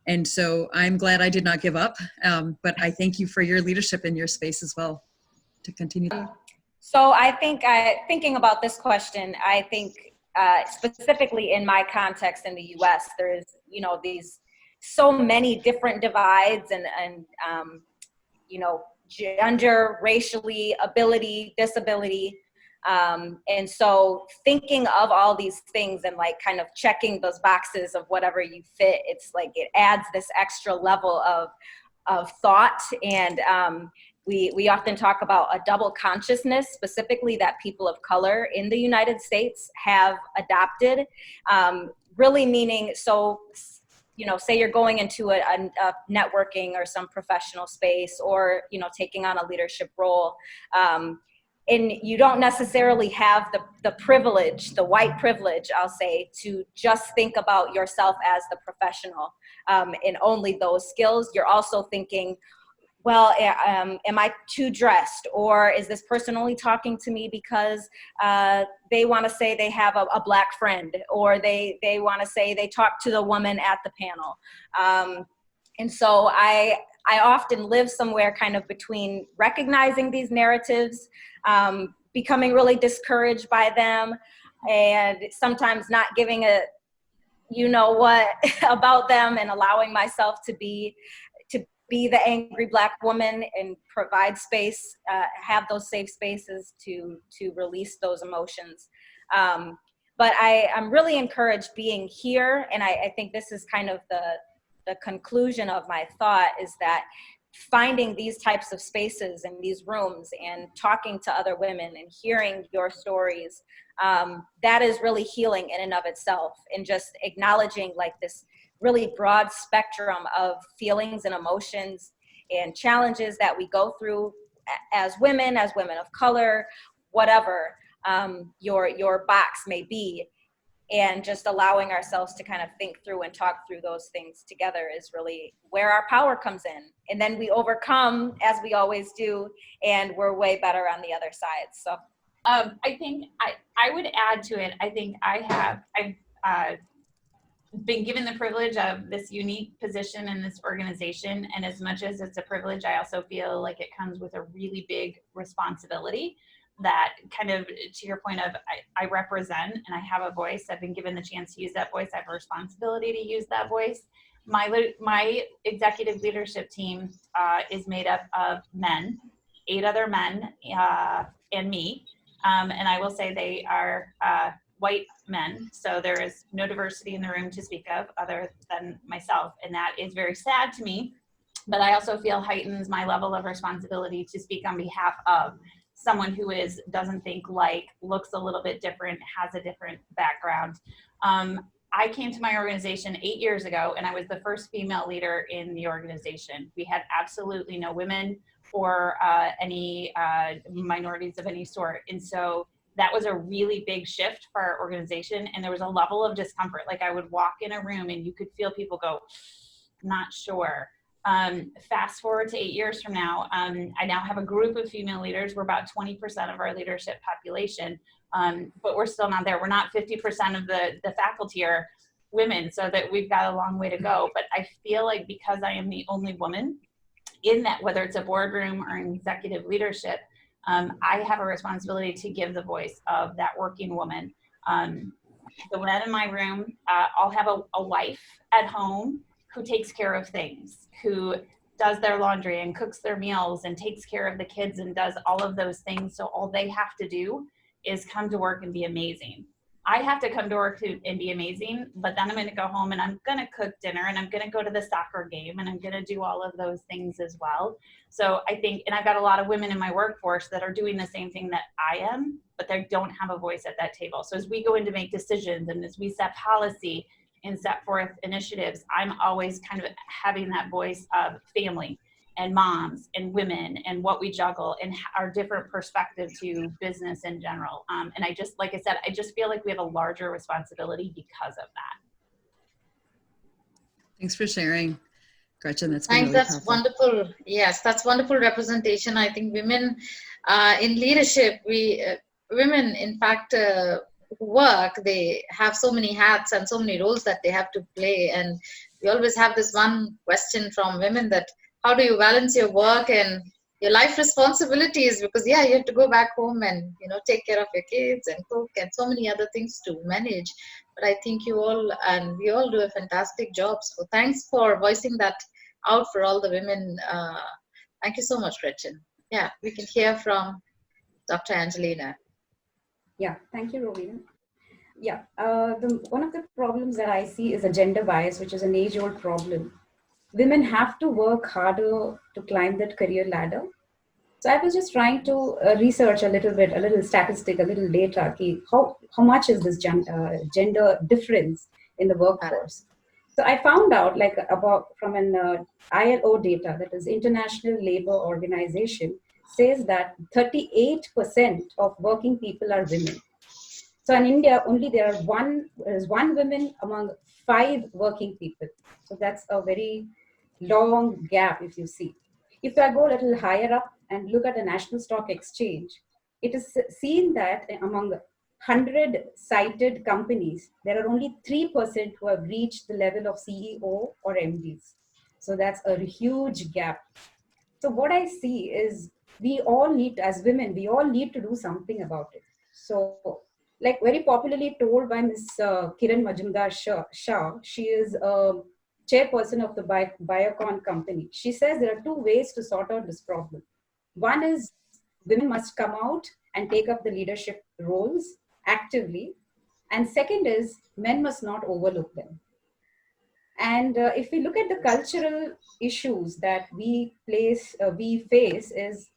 And so I'm glad I did not give up, but I thank you for your leadership in your space as well to continue. So I think thinking about this question, I think specifically in my context in the U.S., there's these so many different divides and gender, racially, ability, disability. And so thinking of all these things and like kind of checking those boxes of whatever you fit, it's like it adds this extra level of thought. And we often talk about a double consciousness, specifically that people of color in the United States have adopted, really meaning, so say you're going into a networking or some professional space, or taking on a leadership role, and you don't necessarily have the privilege, the white privilege, I'll say, to just think about yourself as the professional and only those skills. You're also thinking, well, am I too dressed? Or is this person only talking to me because they want to say they have a black friend, or they want to say they talked to the woman at the panel? And so I often live somewhere kind of between recognizing these narratives, becoming really discouraged by them, and sometimes not giving a what about them, and allowing myself to be the angry black woman and provide space, have those safe spaces to release those emotions. But I'm really encouraged being here, and I think this is kind of the conclusion of my thought, is that finding these types of spaces in these rooms and talking to other women and hearing your stories, that is really healing in and of itself, and just acknowledging like this really broad spectrum of feelings and emotions and challenges that we go through as women of color, whatever your box may be. And just allowing ourselves to kind of think through and talk through those things together is really where our power comes in. And then we overcome, as we always do, and we're way better on the other side. So I think I would add to it. I think I've been given the privilege of this unique position in this organization. And as much as it's a privilege, I also feel like it comes with a really big responsibility. That kind of, to your point of, I represent and I have a voice. I've been given the chance to use that voice. I have a responsibility to use that voice. My executive leadership team is made up of men, 8 other men, and me. And I will say they are white men. So there is no diversity in the room to speak of other than myself. And that is very sad to me. But I also feel heightens my level of responsibility to speak on behalf of someone who doesn't think like, looks a little bit different, has a different background. I came to my organization 8 years ago, and I was the first female leader in the organization. We had absolutely no women or any minorities of any sort. And so that was a really big shift for our organization. And there was a level of discomfort. Like I would walk in a room and you could feel people go, not sure. Fast forward to 8 years from now, I now have a group of female leaders. We're about 20% of our leadership population, but we're still not there. We're not 50% of the faculty are women, so that we've got a long way to go. But I feel like because I am the only woman in that, whether it's a boardroom or in executive leadership, I have a responsibility to give the voice of that working woman the men in my room all have a wife at home who takes care of things, who does their laundry and cooks their meals and takes care of the kids and does all of those things. So all they have to do is come to work and be amazing. I have to come to work and be amazing, but then I'm going to go home and I'm going to cook dinner and I'm going to go to the soccer game and I'm going to do all of those things as well. So I think, and I've got a lot of women in my workforce that are doing the same thing that I am, but they don't have a voice at that table. So as we go in to make decisions and as we set policy and set forth initiatives, I'm always kind of having that voice of family and moms and women and what we juggle and our different perspective to business in general. And I just, like I said, I just feel like we have a larger responsibility because of that. Thanks for sharing, Gretchen. That's been Thanks, really that's powerful. wonderful. Yes, that's wonderful representation. I think women in leadership, women, in fact, work, they have so many hats and so many roles that they have to play. And we always have this one question from women that, how do you balance your work and your life responsibilities? Because yeah, you have to go back home and, you know, take care of your kids and cook and so many other things to manage. But I think you all, and we all do a fantastic job. So thanks for voicing that out for all the women. Thank you so much, Gretchen. Yeah, we can hear from Dr. Angelina. Yeah, thank you, Rowena. Yeah, one of the problems that I see is a gender bias, which is an age-old problem. Women have to work harder to climb that career ladder. So I was just trying to research a little statistic, a little data. How much is this gender difference in the workforce? So I found out from an ILO data, that is International Labor Organization, says that 38% of working people are women. So in India, only there is one woman among 5 working people. So that's a very long gap, if you see. If I go a little higher up and look at the National Stock Exchange, it is seen that among 100 cited companies, there are only 3% who have reached the level of CEO or MDs. So that's a huge gap. So what I see is we all need, as women, we all need to do something about it. So like very popularly told by Ms. Kiran Majumdar-Shah, she is a chairperson of the Biocon company. She says there are 2 ways to sort out this problem. One is women must come out and take up the leadership roles actively. And second is men must not overlook them. And if we look at the cultural issues that we face is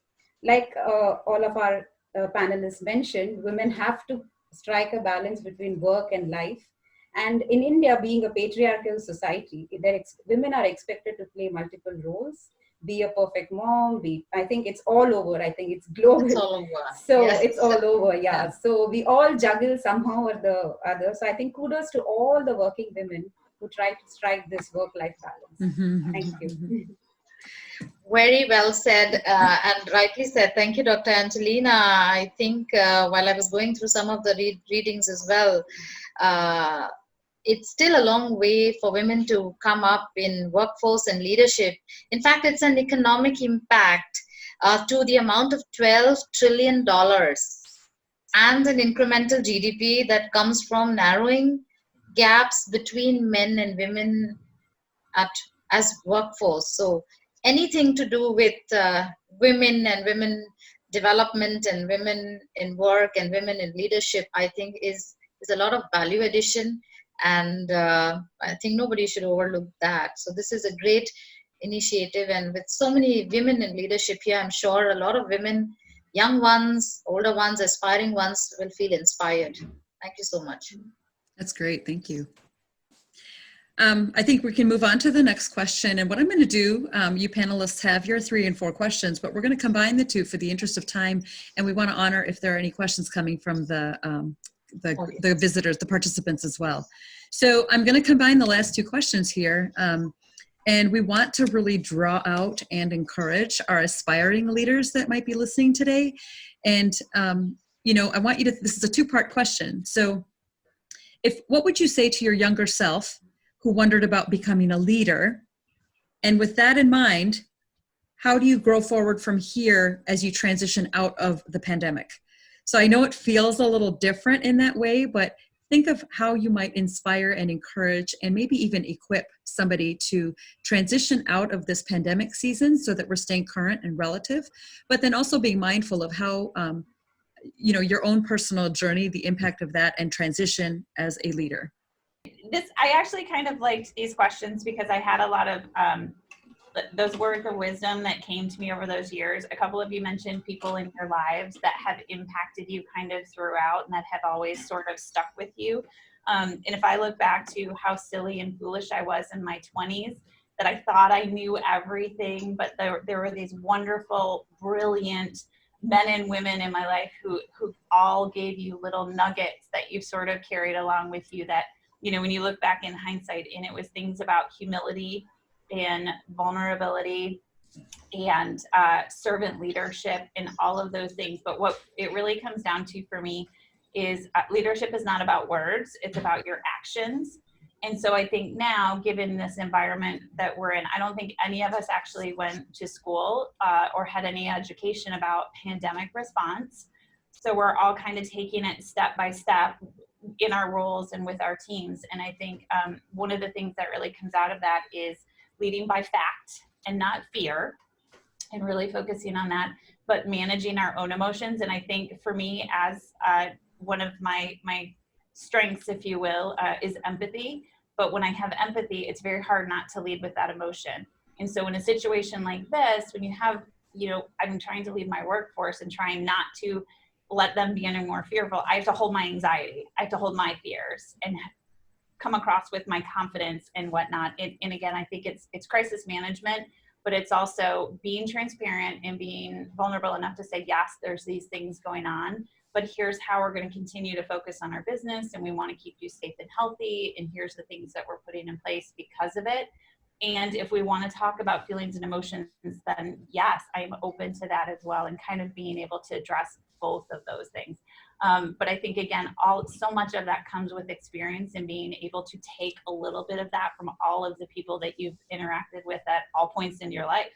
like all of our panelists mentioned, women have to strike a balance between work and life. And in India, being a patriarchal society, women are expected to play multiple roles, be a perfect mom, I think it's all over. I think it's global. It's all over. So Yes. it's all over, yeah. So we all juggle somehow or the other. So I think kudos to all the working women who try to strike this work-life balance. Thank you. Very well said and rightly said. Thank you, Dr. Angelina. I think while I was going through some of the readings as well, it's still a long way for women to come up in workforce and leadership. In fact, it's an economic impact to the amount of $12 trillion and an incremental GDP that comes from narrowing gaps between men and women as workforce. So anything to do with women and women development and women in work and women in leadership, I think is a lot of value addition. And I think nobody should overlook that. So this is a great initiative. And with so many women in leadership here, I'm sure a lot of women, young ones, older ones, aspiring ones will feel inspired. Thank you so much. That's great. Thank you. I think we can move on to the next question. And what I'm going to do, you panelists have your 3 and 4 questions, but we're going to combine the 2 for the interest of time. And we want to honor if there are any questions coming from the visitors, the participants as well. So I'm going to combine the last 2 questions here. And we want to really draw out and encourage our aspiring leaders that might be listening today. And, you know, I want you to, this is a 2-part question. So what would you say to your younger self who wondered about becoming a leader? And with that in mind, how do you grow forward from here as you transition out of the pandemic? So I know it feels a little different in that way, but think of how you might inspire and encourage and maybe even equip somebody to transition out of this pandemic season so that we're staying current and relative, but then also being mindful of how, your own personal journey, the impact of that, and transition as a leader. I actually kind of liked these questions because I had a lot of those words of wisdom that came to me over those years. A couple of you mentioned people in your lives that have impacted you kind of throughout and that have always sort of stuck with you. And if I look back to how silly and foolish I was in my 20s, that I thought I knew everything, but there were these wonderful, brilliant men and women in my life who all gave you little nuggets that you sort of carried along with you that, when you look back in hindsight, and it was things about humility and vulnerability and servant leadership and all of those things. But what it really comes down to for me is leadership is not about words, it's about your actions. And so I think now, given this environment that we're in, I don't think any of us actually went to school or had any education about pandemic response. So we're all kind of taking it step by step in our roles and with our teams. And I think one of the things that really comes out of that is leading by fact and not fear, and really focusing on that, but managing our own emotions. And I think for me, as one of my strengths, if you will, is empathy. But when I have empathy, it's very hard not to lead with that emotion. And so in a situation like this, when you have, I'm trying to lead my workforce and trying not to let them be any more fearful, I have to hold my anxiety. I have to hold my fears and come across with my confidence and whatnot. And again, I think it's crisis management, but it's also being transparent and being vulnerable enough to say, yes, there's these things going on, but here's how we're going to continue to focus on our business, and we want to keep you safe and healthy, and here's the things that we're putting in place because of it. And if we want to talk about feelings and emotions, then yes, I'm open to that as well, and kind of being able to address both of those things. But I think, again, so much of that comes with experience and being able to take a little bit of that from all of the people that you've interacted with at all points in your life.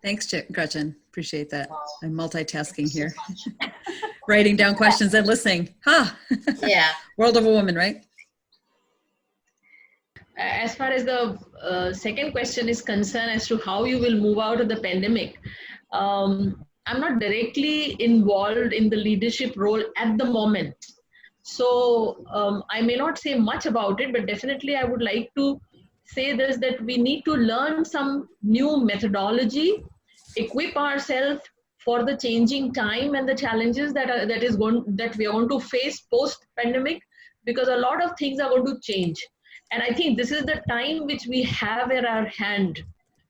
Thanks, Gretchen. Appreciate that. I'm multitasking here. Writing down questions and listening. Yeah. World of a woman, right? As far as the second question is concerned as to how you will move out of the pandemic, I'm not directly involved in the leadership role at the moment. So I may not say much about it, but definitely I would like to say this, that we need to learn some new methodology, equip ourselves for the changing time and the challenges that we are going to face post-pandemic, because a lot of things are going to change. And I think this is the time which we have in our hand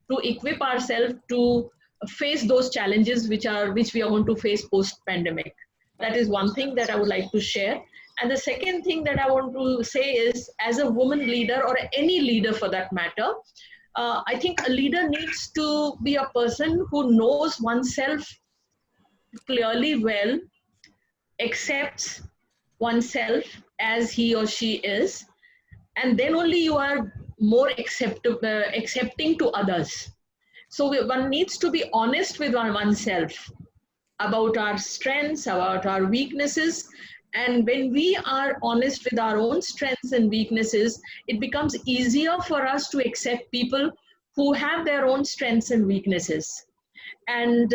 to equip ourselves to face those challenges which we are going to face post-pandemic. That is one thing that I would like to share. And the second thing that I want to say is, as a woman leader, or any leader for that matter, I think a leader needs to be a person who knows oneself clearly well, accepts oneself as he or she is, and then only you are more accepting to others. So one needs to be honest with oneself about our strengths, about our weaknesses. And when we are honest with our own strengths and weaknesses, it becomes easier for us to accept people who have their own strengths and weaknesses. And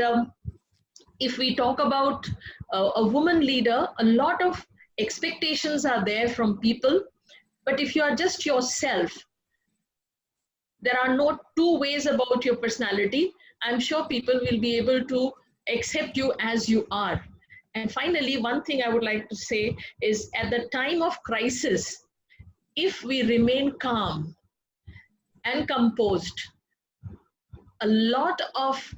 if we talk about a woman leader, a lot of expectations are there from people. But if you are just yourself, there are no two ways about your personality. I'm sure people will be able to accept you as you are. And finally, one thing I would like to say is, at the time of crisis, if we remain calm and composed, a lot of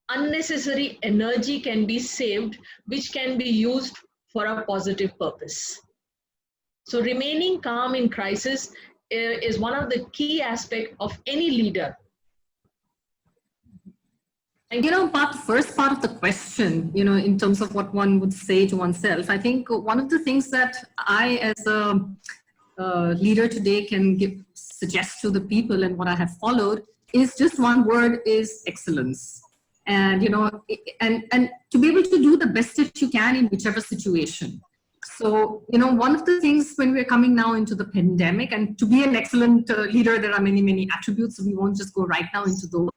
unnecessary energy can be saved, which can be used for a positive purpose. So remaining calm in crisis is one of the key aspects of any leader. And about the first part of the question, in terms of what one would say to oneself, I think one of the things that I, as a leader today, can suggest to the people, and what I have followed, is just one word, is excellence. and and to be able to do the best that you can in whichever situation. So one of the things when we're coming now into the pandemic, and to be an excellent leader, there are many attributes, so we won't just go right now into those.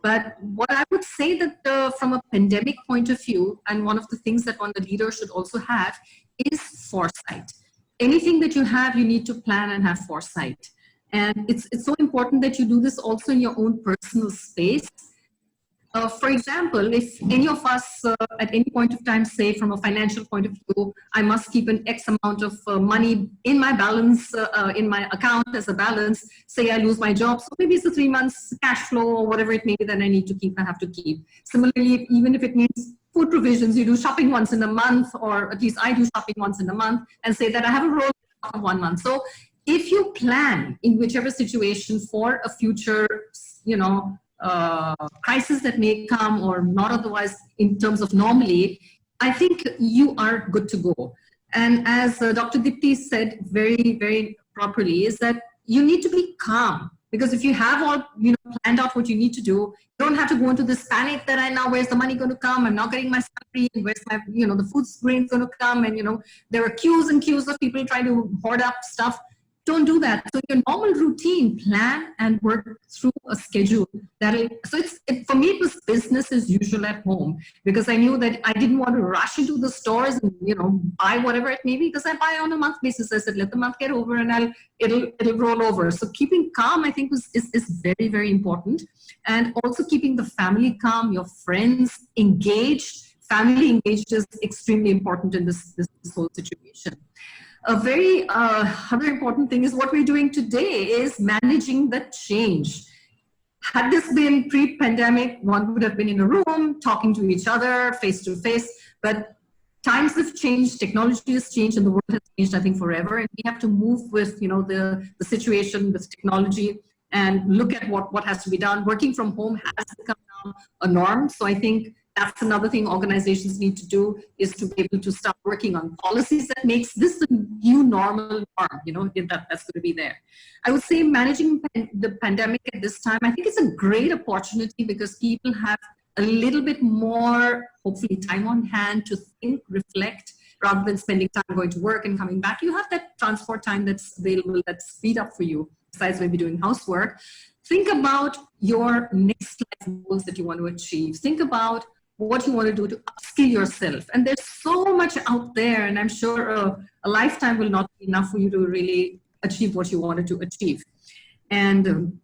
But what I would say that from a pandemic point of view, and one of the things that one the leader should also have is foresight. Anything that you have, you need to plan and have foresight. And it's so important that you do this also in your own personal space. For example, if any of us at any point of time say from a financial point of view, I must keep an X amount of money in my balance, in my account as a balance, say I lose my job, so maybe it's a 3 months cash flow or whatever it may be that I need to keep, I have to keep. Similarly, even if it means food provisions, you do shopping once in a month, or at least I do shopping once in a month, and say that I have a roll of 1 month. So if you plan in whichever situation for a future, crisis that may come or not otherwise in terms of normally, I think you are good to go. And as Dr. Dipti said very, very properly, is that you need to be calm, because if you have all planned out what you need to do, you don't have to go into this panic that where's the money going to come? I'm not getting my salary. Where's my the food grain's going to come? And there are queues and queues of people trying to hoard up stuff. Don't do that. So your normal routine, plan and work through a schedule. For me, it was business as usual at home, because I knew that I didn't want to rush into the stores and buy whatever it may be, because I buy on a month basis. I said, let the month get over and it'll roll over. So keeping calm, I think, is very, very important, and also keeping the family calm, your friends engaged. Family engaged is extremely important in this whole situation. A very other important thing is what we're doing today is managing the change. Had this been pre-pandemic, one would have been in a room talking to each other face to face, but times have changed, technology has changed, and the world has changed, I think, forever. And we have to move with the situation with technology and look at what has to be done. Working from home has become now a norm. So I think that's another thing organizations need to do, is to be able to start working on policies that makes this the new normal norm, that's going to be there. I would say managing the pandemic at this time, I think it's a great opportunity, because people have a little bit more, hopefully, time on hand to think, reflect, rather than spending time going to work and coming back. You have that transport time that's available, that's speed up for you, besides maybe doing housework. Think about your next life goals that you want to achieve. Think about what you want to do to upskill yourself. And there's so much out there, and I'm sure a lifetime will not be enough for you to really achieve what you wanted to achieve. And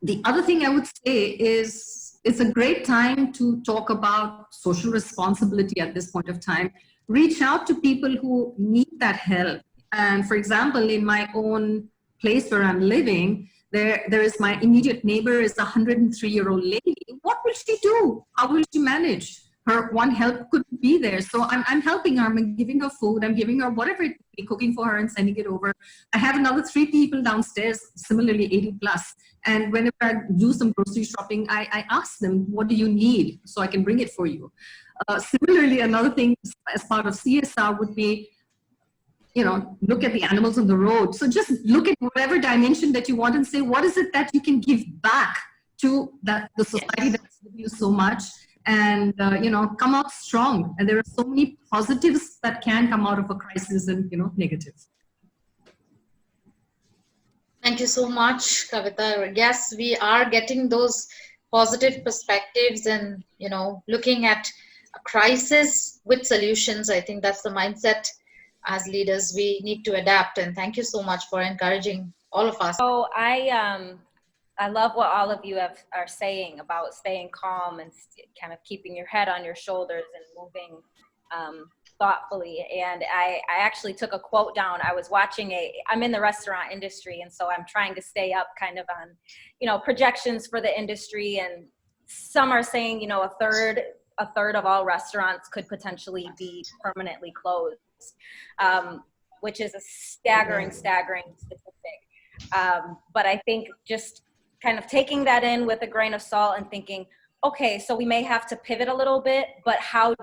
the other thing I would say is it's a great time to talk about social responsibility at this point of time. Reach out to people who need that help. And for example, in my own place where I'm living, there is my immediate neighbor is a 103-year-old lady. What will she do? How will she manage? Her one help couldn't be there. So I'm helping her. I'm giving her food. I'm giving her whatever it be, cooking for her and sending it over. I have another 3 people downstairs, similarly 80 plus. And whenever I do some grocery shopping, I ask them, what do you need? So I can bring it for you. Similarly, another thing as part of CSR would be, look at the animals on the road. So just look at whatever dimension that you want and say, what is it that you can give back to the society that's given you so much, and, come out strong. And there are so many positives that can come out of a crisis and, negatives. Thank you so much, Kavita. Yes, we are getting those positive perspectives and, looking at a crisis with solutions. I think that's the mindset as leaders we need to adapt. And thank you so much for encouraging all of us. So I love what all of you are saying about staying calm and kind of keeping your head on your shoulders and moving thoughtfully. And I actually took a quote down. I was watching I'm in the restaurant industry, and so I'm trying to stay up kind of on, projections for the industry. And some are saying, a third of all restaurants could potentially be permanently closed. Which is a staggering statistic. But I think just kind of taking that in with a grain of salt and thinking, okay, so we may have to pivot a little bit, but how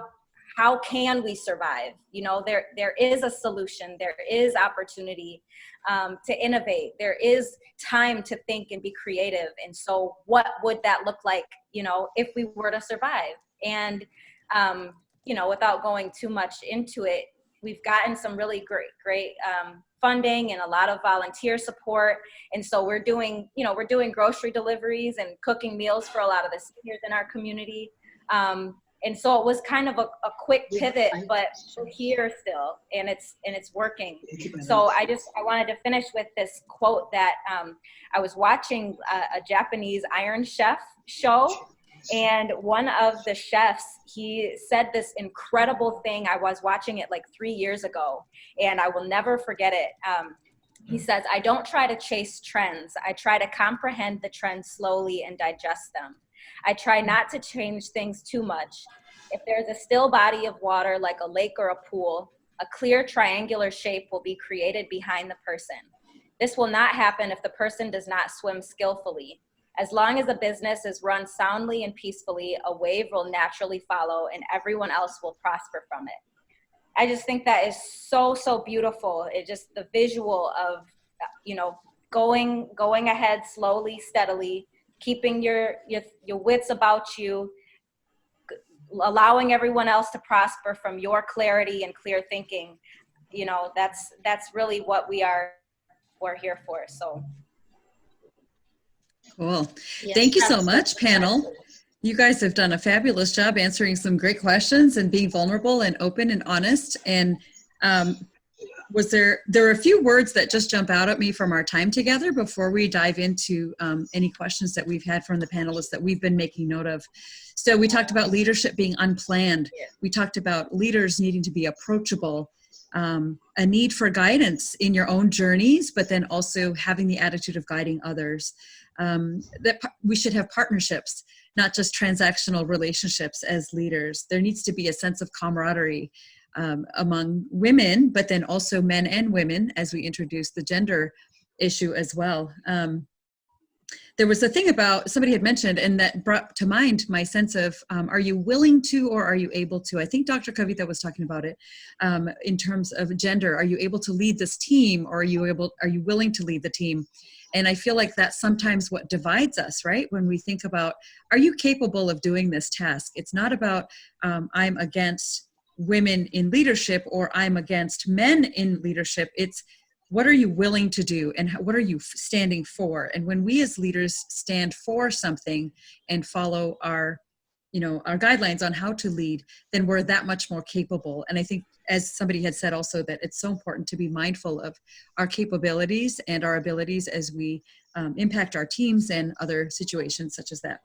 can we survive? There is a solution, there is opportunity to innovate, there is time to think and be creative. And so what would that look like if we were to survive. And, without going too much into it, we've gotten some really great funding and a lot of volunteer support. And so we're doing grocery deliveries and cooking meals for a lot of the seniors in our community. And so it was kind of a quick pivot, but we're here still, and it's working. So I wanted to finish with this quote that I was watching a Japanese Iron Chef show, and one of the chefs, he said this incredible thing. I was watching it like 3 years ago, and I will never forget it. He says, "I don't try to chase trends. I try to comprehend the trends slowly and digest them. I try not to change things too much. If there's a still body of water like a lake or a pool, a clear triangular shape will be created behind the person. This will not happen if the person does not swim skillfully. As long as a business is run soundly and peacefully, a wave will naturally follow and everyone else will prosper from it." I just think that is so, so beautiful. It just, the visual of, going ahead slowly, steadily, keeping your wits about you, allowing everyone else to prosper from your clarity and clear thinking. That's really what we're here for. So. Cool. Yes, Thank you so absolutely. much, panel. You guys have done a fabulous job answering some great questions and being vulnerable and open and honest. And there are a few words that just jump out at me from our time together before we dive into any questions that we've had from the panelists that we've been making note of. So we talked about leadership being unplanned. We talked about leaders needing to be approachable, a need for guidance in your own journeys, but then also having the attitude of guiding others. That we should have partnerships, not just transactional relationships as leaders. There needs to be a sense of camaraderie among women, but then also men and women as we introduce the gender issue as well. There was a thing about, somebody had mentioned, and that brought to mind my sense of, are you willing to or are you able to? I think Dr. Kavita was talking about it in terms of gender. Are you able to lead this team, or are you willing to lead the team? And I feel like that's sometimes what divides us, right? When we think about, are you capable of doing this task? It's not about, I'm against women in leadership or I'm against men in leadership. It's, what are you willing to do and what are you standing for? And when we as leaders stand for something and follow our guidelines on how to lead, then we're that much more capable. And I think, as somebody had said also, that it's so important to be mindful of our capabilities and our abilities as we impact our teams and other situations such as that.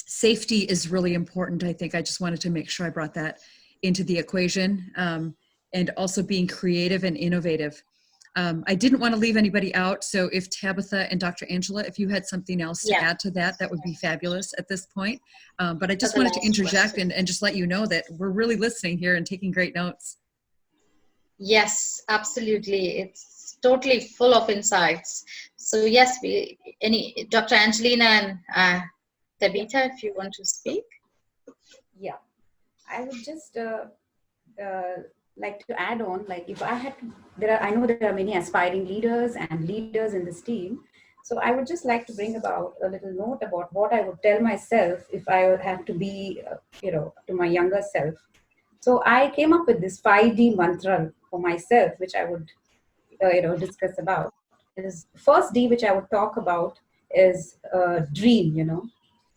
Safety is really important. I think I just wanted to make sure I brought that into the equation. And also being creative and innovative. I didn't want to leave anybody out, so if Tabitha and Dr. Angela, if you had something else to add to that, that would be fabulous at this point. But I just wanted to interject and just let you know that we're really listening here and taking great notes. Yes, absolutely. It's totally full of insights. So yes, Dr. Angelina and Tabitha, if you want to speak. Yeah, I would just like to add on, like if I had to, I know there are many aspiring leaders and leaders in this team. So I would just like to bring about a little note about what I would tell myself if I would have to be, to my younger self. So I came up with this 5D mantra for myself, which I would, discuss about. Is first D, which I would talk about, is dream.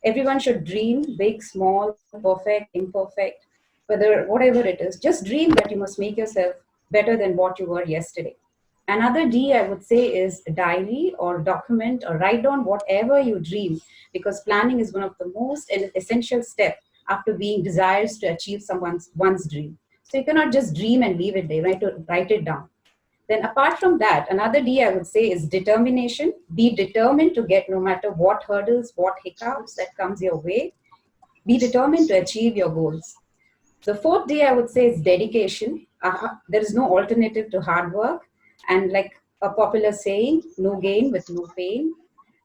Everyone should dream big, small, perfect, imperfect, whatever it is. Just dream that you must make yourself better than what you were yesterday. Another D, I would say, is diary or document or write down whatever you dream, because planning is one of the most essential steps after being desires to achieve one's dream. So you cannot just dream and leave it there. Write it down. Then apart from that, another D I would say is determination. Be determined to get, no matter what hurdles, what hiccups that comes your way. Be determined to achieve your goals. The fourth D I would say is dedication. There is no alternative to hard work. And like a popular saying, no gain with no pain.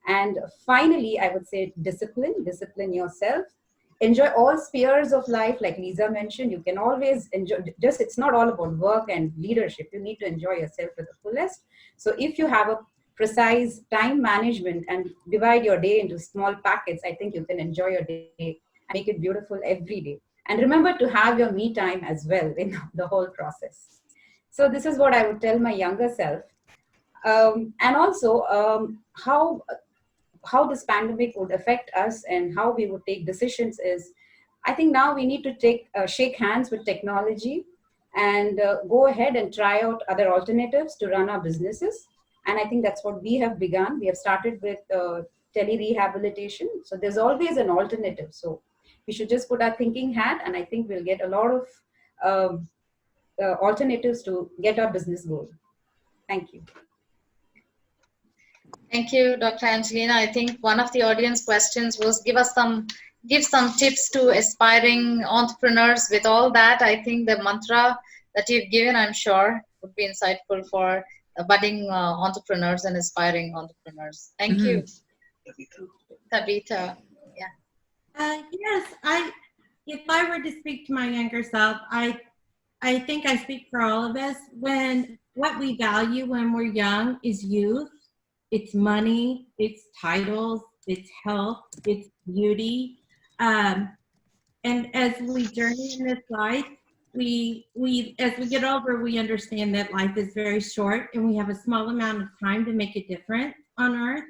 And finally, I would say discipline yourself. Enjoy all spheres of life, like Lisa mentioned. You can always enjoy, it's not all about work and leadership. You need to enjoy yourself to the fullest. So if you have a precise time management and divide your day into small packets, I think you can enjoy your day and make it beautiful every day. And remember to have your me time as well in the whole process. So this is what I would tell my younger self. And also how this pandemic would affect us and how we would take decisions is, I think now we need to shake hands with technology and go ahead and try out other alternatives to run our businesses. And I think that's what we have begun. We have started with tele-rehabilitation. So there's always an alternative. So we should just put our thinking hat, and I think we'll get a lot of alternatives to get our business going. Thank you. Thank you, Dr. Angelina. I think one of the audience questions was give some tips to aspiring entrepreneurs. With all that, I think the mantra that you've given, I'm sure, would be insightful for budding entrepreneurs and aspiring entrepreneurs. Thank you. Tabitha. Yeah. Yes, if I were to speak to my younger self, I think I speak for all of us. When what we value when we're young is youth, it's money, it's titles, it's health, it's beauty. And as we journey in this life, as we get older, we understand that life is very short and we have a small amount of time to make a difference on earth.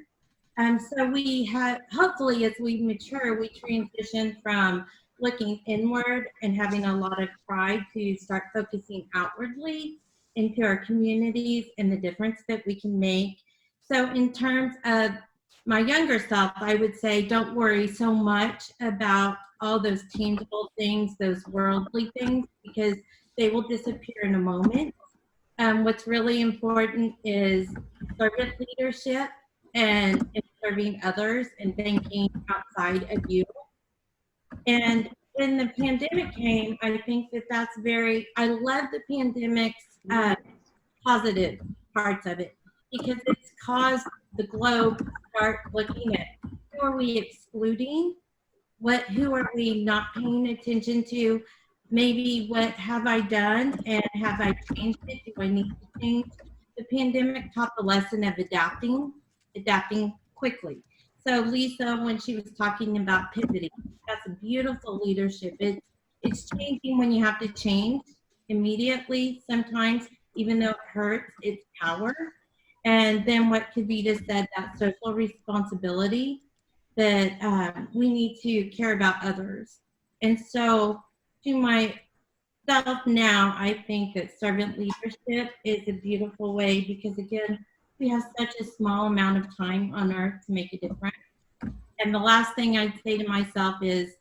So we have, hopefully as we mature, we transition from looking inward and having a lot of pride to start focusing outwardly into our communities and the difference that we can make. So in terms of my younger self, I would say don't worry so much about all those tangible things, those worldly things, because they will disappear in a moment. What's really important is servant leadership and serving others and thinking outside of you. And when the pandemic came, I think that's I love the pandemic's positive parts of it, because it's caused the globe to start looking at who are we excluding, who are we not paying attention to, maybe what have I done and have I changed it, do I need to change? The pandemic taught the lesson of adapting quickly. So Lisa, when she was talking about pivoting, that's a beautiful leadership. It's changing when you have to change immediately. Sometimes, even though it hurts, it's power. And then what Kavita said, that social responsibility, that we need to care about others. And so to myself now, I think that servant leadership is a beautiful way, because again, we have such a small amount of time on earth to make a difference. And the last thing I'd say to myself is,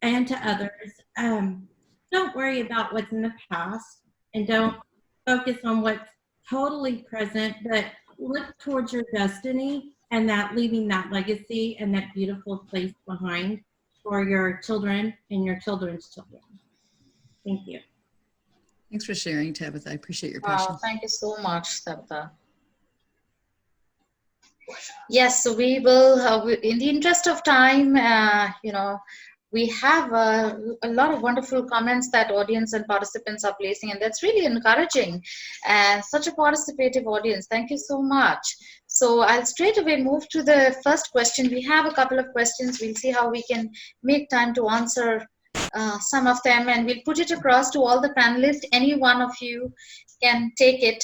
and to others, don't worry about what's in the past and don't focus on what's totally present, but look towards your destiny and that leaving that legacy and that beautiful place behind for your children and your children's children. Thank you. Thanks for sharing, Tabitha. I appreciate your passion. Thank you so much, Tabitha. Yes, so we will, in the interest of time, we have a lot of wonderful comments that audience and participants are placing, and that's really encouraging. And such a participative audience. Thank you so much. So I'll straight away move to the first question. We have a couple of questions. We'll see how we can make time to answer some of them, and we'll put it across to all the panelists. Any one of you can take it.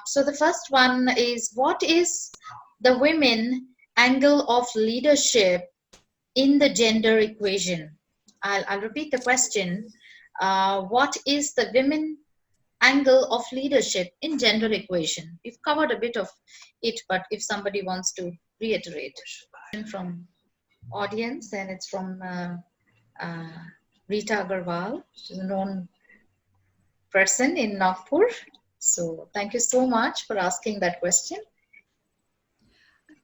So the first one is, what is the women angle of leadership in the gender equation? I'll repeat the question. What is the women angle of leadership in gender equation? We've covered a bit of it, but if somebody wants to reiterate from audience, and it's from Rita Agarwal, she's a known person in Nagpur. So thank you so much for asking that question.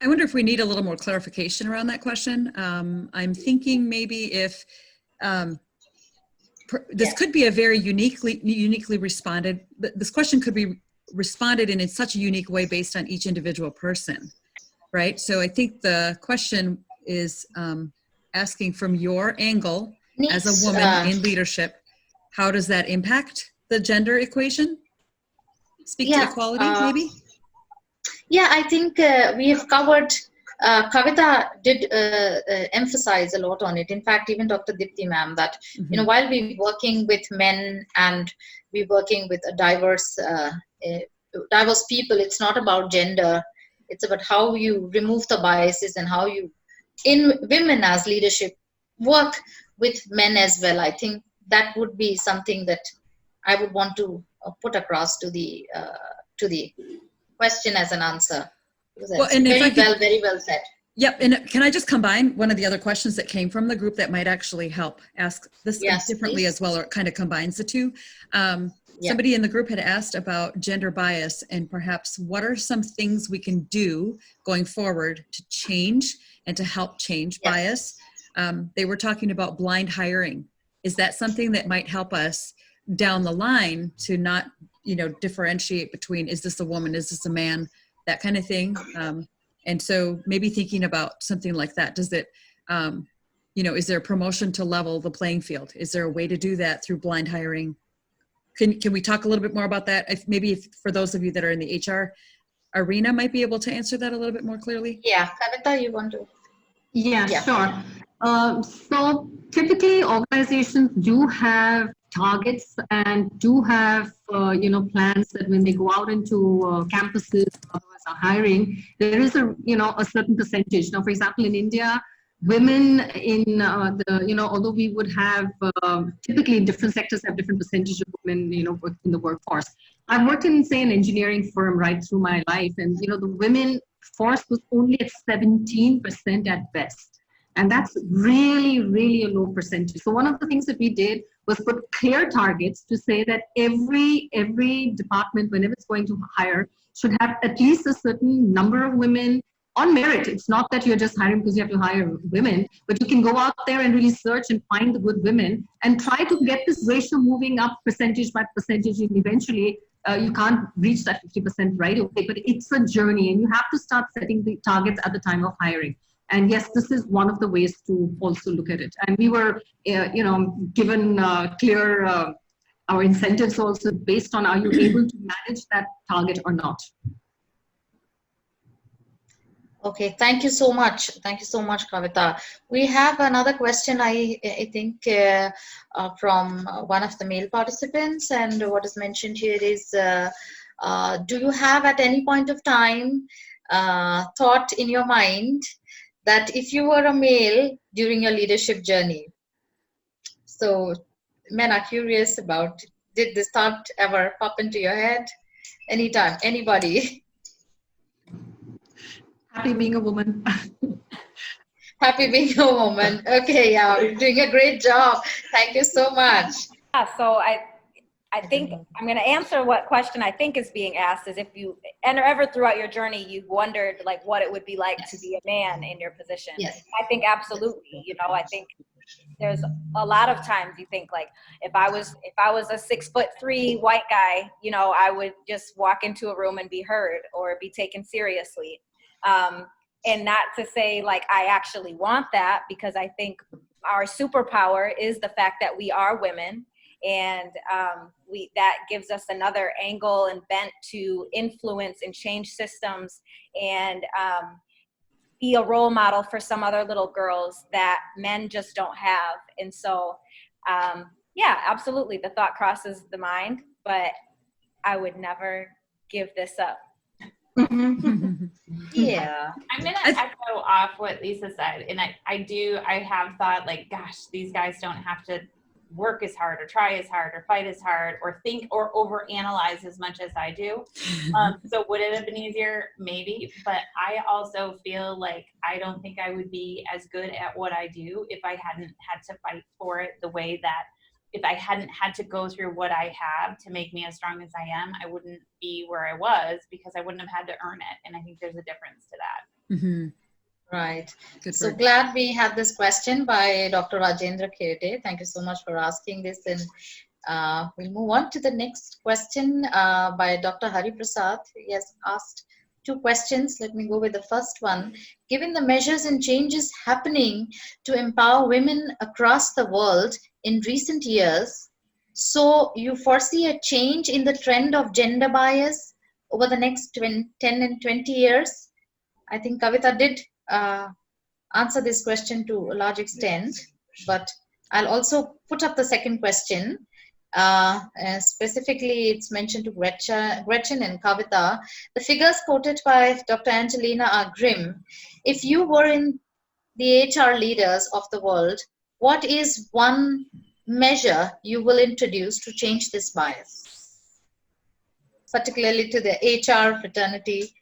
I wonder if we need a little more clarification around that question. I'm thinking maybe if this could be a very uniquely responded, this question could be responded in such a unique way based on each individual person, right? So I think the question is asking from your angle as a woman in leadership, how does that impact the gender equation? Speak to equality, maybe? Yeah, I think we have covered, Kavita did emphasize a lot on it. In fact, even Dr. Dipti ma'am, that, while we're working with men and we're working with a diverse people, it's not about gender. It's about how you remove the biases and how you, in women as leadership, work with men as well. I think that would be something that I would want to put across to the question as an answer. Well, and Very well said. Yep. And can I just combine one of the other questions that came from the group that might actually help ask this differently, please, as well, or it kind of combines the two? Somebody in the group had asked about gender bias and perhaps what are some things we can do going forward to change and to help change bias. They were talking about blind hiring. Is that something that might help us down the line to not, differentiate between, is this a woman, is this a man, that kind of thing? And so maybe thinking about something like that, does it, is there a promotion to level the playing field? Is there a way to do that through blind hiring? Can we talk a little bit more about that? Maybe for those of you that are in the HR arena might be able to answer that a little bit more clearly. Yeah, Kavita, you want to? Yeah. Sure. So typically organizations do have targets and do have, plans that when they go out into campuses, others are hiring, there is a certain percentage. Now, for example, in India, women in although we would have typically in different sectors have different percentage of women, work in the workforce. I've worked in, say, an engineering firm right through my life, and the women force was only at 17% at best. And that's really, really a low percentage. So one of the things that we did was put clear targets to say that every department, whenever it's going to hire, should have at least a certain number of women on merit. It's not that you're just hiring because you have to hire women, but you can go out there and really search and find the good women and try to get this ratio moving up percentage by percentage. And eventually, you can't reach that 50% right away, but it's a journey and you have to start setting the targets at the time of hiring. And yes, this is one of the ways to also look at it. And we were, given clear our incentives also based on are you able to manage that target or not. Okay, thank you so much. Thank you so much, Kavita. We have another question, I think, from one of the male participants. And what is mentioned here is, do you have at any point of time thought in your mind that if you were a male during your leadership journey? So men are curious about, did this thought ever pop into your head? Anytime, anybody? Happy being a woman. Happy being a woman. Okay, yeah, you're doing a great job. Thank you so much. Yeah, so I think I'm going to answer what question I think is being asked is if you, and ever throughout your journey, you wondered like what it would be like to be a man in your position. Yes. I think absolutely, I think there's a lot of times you think like, if I was a 6'3" white guy, I would just walk into a room and be heard or be taken seriously. And not to say like, I actually want that, because I think our superpower is the fact that we are women. And that gives us another angle and bent to influence and change systems and be a role model for some other little girls that men just don't have. And so, yeah, absolutely, the thought crosses the mind, but I would never give this up. Yeah. I'm going to echo off what Lisa said. And I have thought like, gosh, these guys don't have to work as hard or try as hard or fight as hard or think or overanalyze as much as I do. So would it have been easier? Maybe. But I also feel like I don't think I would be as good at what I do if I hadn't had to fight for it the way that, if I hadn't had to go through what I have to make me as strong as I am, I wouldn't be where I was because I wouldn't have had to earn it. And I think there's a difference to that. Mm-hmm. Right. Good So word. glad we had this question by Dr. Rajendra Kirte. Thank you so much for asking this. And we'll move on to the next question by Dr. Hari Prasad. He has asked 2 questions. Let me go with the first one. Given the measures and changes happening to empower women across the world in recent years, so you foresee a change in the trend of gender bias over the next 10 and 20 years? I think Kavita did answer this question to a large extent, but I'll also put up the second question. Specifically, it's mentioned to Gretchen and Kavita. The figures quoted by Dr. Angelina are grim. If you were in the HR leaders of the world, what is one measure you will introduce to change this bias, particularly to the HR fraternity?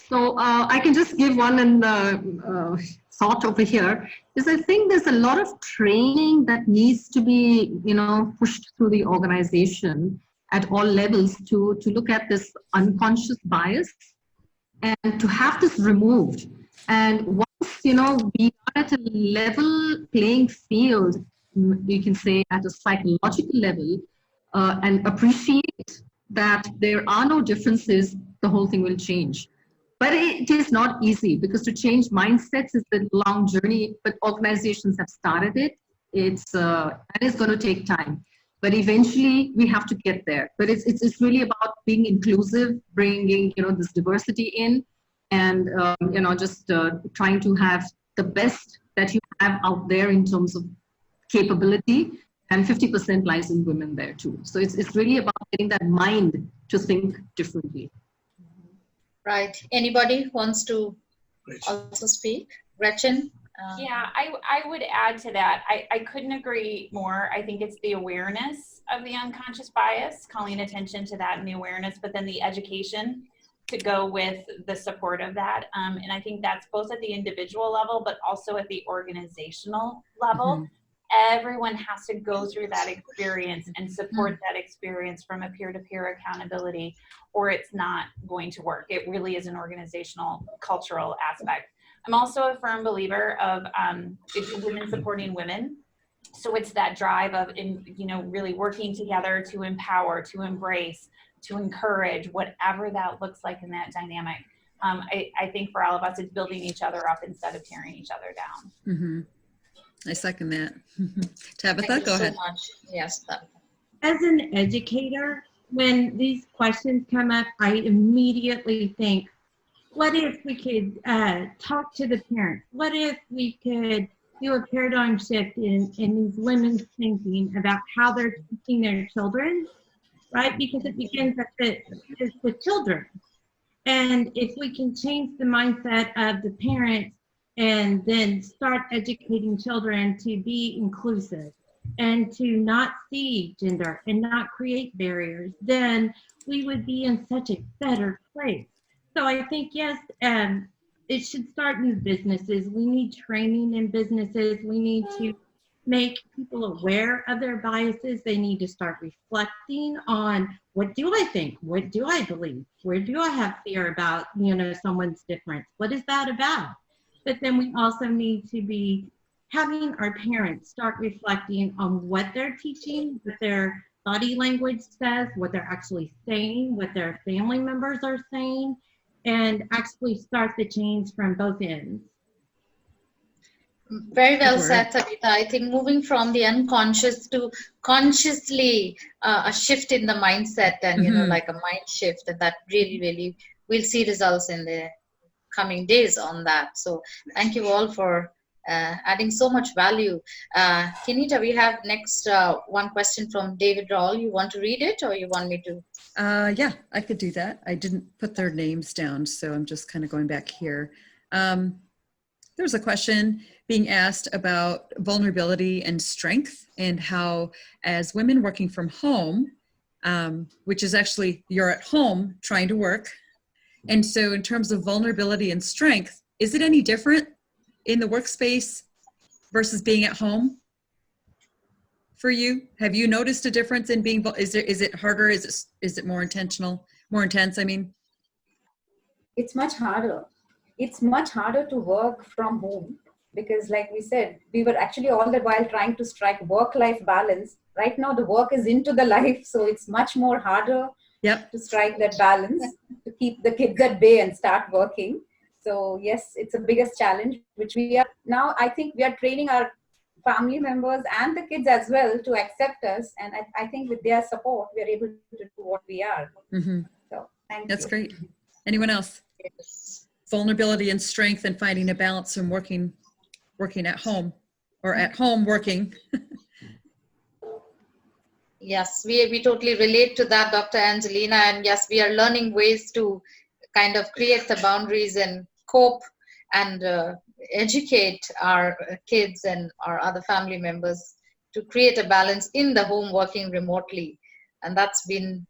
So I can just give one in the thought over here. Is I think there's a lot of training that needs to be, pushed through the organization at all levels to look at this unconscious bias and to have this removed. And once, we are at a level playing field, you can say at a psychological level, and appreciate that there are no differences, the whole thing will change. But it is not easy, because to change mindsets is a long journey, but organizations have started it. It's going to take time. But eventually we have to get there. But it's really about being inclusive, bringing, this diversity in, and, just trying to have the best that you have out there in terms of capability, and 50% lies in women there too. So it's really about getting that mind to think differently. Right. Anybody wants to also speak? Gretchen? Yeah, I would add to that. I couldn't agree more. I think it's the awareness of the unconscious bias, calling attention to that and the awareness, but then the education to go with the support of that. And I think that's both at the individual level, but also at the organizational level. Mm-hmm. Everyone has to go through that experience and support that experience from a peer-to-peer accountability, or it's not going to work. It really is an organizational, cultural aspect. I'm also a firm believer of women supporting women. So it's that drive of, really working together to empower, to embrace, to encourage, whatever that looks like in that dynamic. I think for all of us, it's building each other up instead of tearing each other down. Mm-hmm. I second that. Tabitha, go ahead. Much. Yes. As an educator, when these questions come up, I immediately think, what if we could talk to the parents? What if we could do a paradigm shift in these women's thinking about how they're teaching their children, right? Because it begins with children. And if we can change the mindset of the parents and then start educating children to be inclusive and to not see gender and not create barriers, then we would be in such a better place. So I think, yes, it should start in businesses. We need training in businesses. We need to make people aware of their biases. They need to start reflecting on, what do I think? What do I believe? Where do I have fear about, someone's difference? What is that about? But then we also need to be having our parents start reflecting on what they're teaching, what their body language says, what they're actually saying, what their family members are saying, and actually start the change from both ends. Very well said, Tabitha. I think moving from the unconscious to consciously a shift in the mindset, and like a mind shift, and that really we'll see results in the coming days on that. So thank you all for adding so much value. Kinita, we have next one question from David Rawl. You want to read it, or you want me to? Yeah, I could do that. I didn't put their names down, so I'm just kind of going back here. There's a question being asked about vulnerability and strength, and how, as women working from home, which is actually you're at home trying to work. And so in terms of vulnerability and strength, is it any different in the workspace versus being at home for you? Have you noticed a difference in being, is it harder? Is it more intense? I mean, it's much harder. It's much harder to work from home, because like we said, we were actually all the while trying to strike work-life balance. Right now the work is into the life, so it's much more harder to strike that balance, to keep the kids at bay and start working. So yes, it's the biggest challenge, which we are now, I think we are training our family members and the kids as well to accept us. And I think with their support, we're able to do what we are. Mm-hmm. So thank That's you. great. Anyone else? Yes. Vulnerability and strength and finding a balance and working at home or at home working. Yes, we totally relate to that, Dr. Angelina. And yes, we are learning ways to kind of create the boundaries and cope and educate our kids and our other family members to create a balance in the home working remotely. And that's been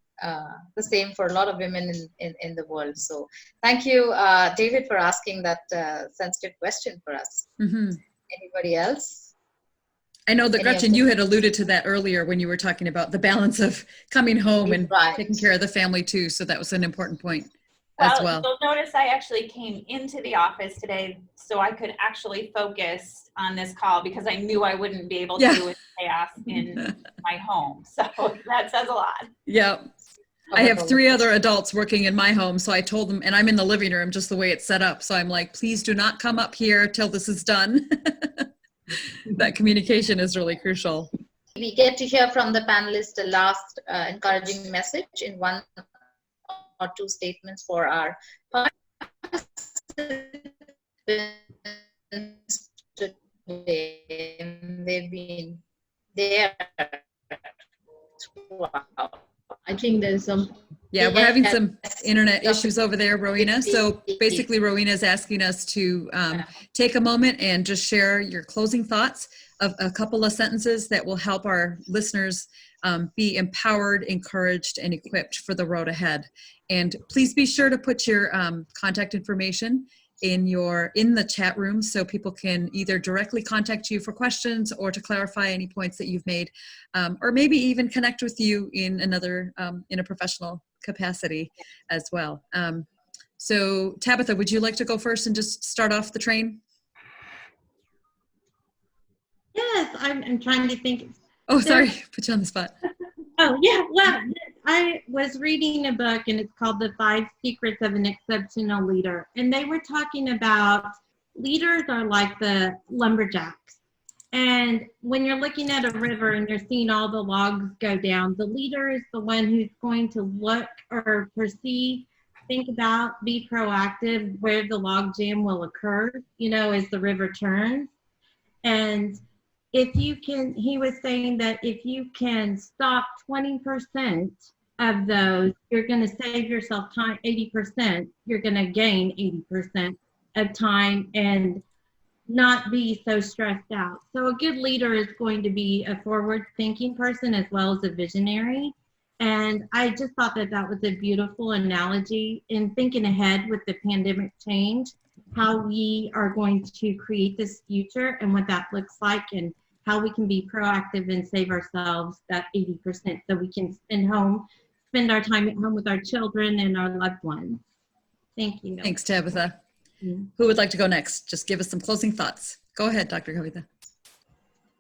the same for a lot of women in the world. So thank you, David, for asking that sensitive question for us. Mm-hmm. Anybody else? I know that Any of Gretchen, them? you had alluded to that earlier when you were talking about the balance of coming home and Right. taking care of the family too. So that was an important point as well. You'll notice I actually came into the office today so I could actually focus on this call because I knew I wouldn't be able to Yeah. do it chaos in my home. So that says a lot. Yeah. I have 3 other adults working in my home. So I told them, and I'm in the living room just the way it's set up. So I'm like, please do not come up here till this is done. That communication is really crucial. We get to hear from the panelists the last encouraging message in 1 or 2 statements for our participants today. They've been there throughout. I think there's some. Yeah, we're having some Yes. internet issues over there, Rowena. So basically, Rowena is asking us to take a moment and just share your closing thoughts of a couple of sentences that will help our listeners be empowered, encouraged, and equipped for the road ahead. And please be sure to put your contact information in the chat room so people can either directly contact you for questions or to clarify any points that you've made, or maybe even connect with you in another in a professional capacity as well. So Tabitha, would you like to go first and just start off the train? Yes, I'm trying to think. Oh, sorry, put you on the spot. Oh, yeah. Well, I was reading a book and it's called The 5 Secrets of an Exceptional Leader. And they were talking about leaders are like the lumberjacks. And when you're looking at a river and you're seeing all the logs go down, the leader is the one who's going to look or perceive, think about, be proactive where the log jam will occur, as the river turns. And if you can, he was saying that if you can stop 20% of those, you're going to save yourself time, 80%, you're going to gain 80% of time and not be so stressed out. So a good leader is going to be a forward-thinking person as well as a visionary. And I just thought that that was a beautiful analogy in thinking ahead with the pandemic change, how we are going to create this future and what that looks like and how we can be proactive and save ourselves that 80% so we can spend our time at home with our children and our loved ones. Thank you. Thanks, Tabitha. Who would like to go next? Just give us some closing thoughts. Go ahead, Dr. Kavitha.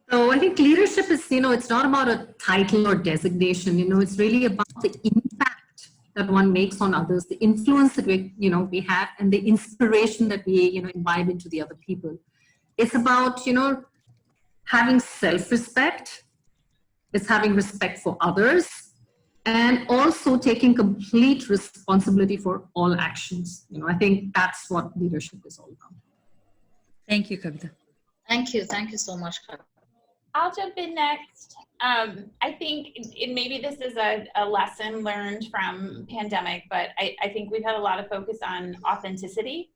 So I think leadership is, it's not about a title or designation, it's really about the impact that one makes on others, the influence that we have, and the inspiration that we, imbibe into the other people. It's about, having self-respect, it's having respect for others, and also taking complete responsibility for all actions. I think that's what leadership is all about. Thank you, Kavitha. Thank you so much, Kavitha. I'll jump in next. I think maybe this is a lesson learned from pandemic, but I think we've had a lot of focus on authenticity.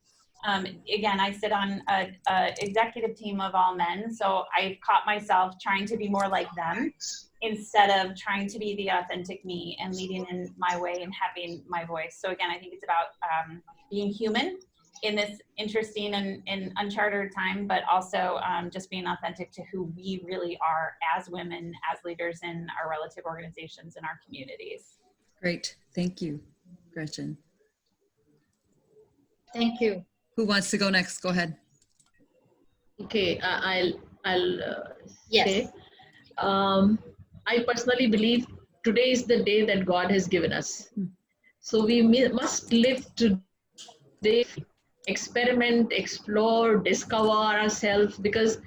Again, I sit on a executive team of all men, so I've caught myself trying to be more like them instead of trying to be the authentic me and leading in my way and having my voice. So again, I think it's about being human in this interesting and uncharted time, but also just being authentic to who we really are as women, as leaders in our relative organizations and our communities. Great. Thank you, Gretchen. Thank you. Who wants to go next? Go ahead. Okay, I'll Yes. say. I personally believe today is the day that God has given us. So we must live today, experiment, explore, discover ourselves, because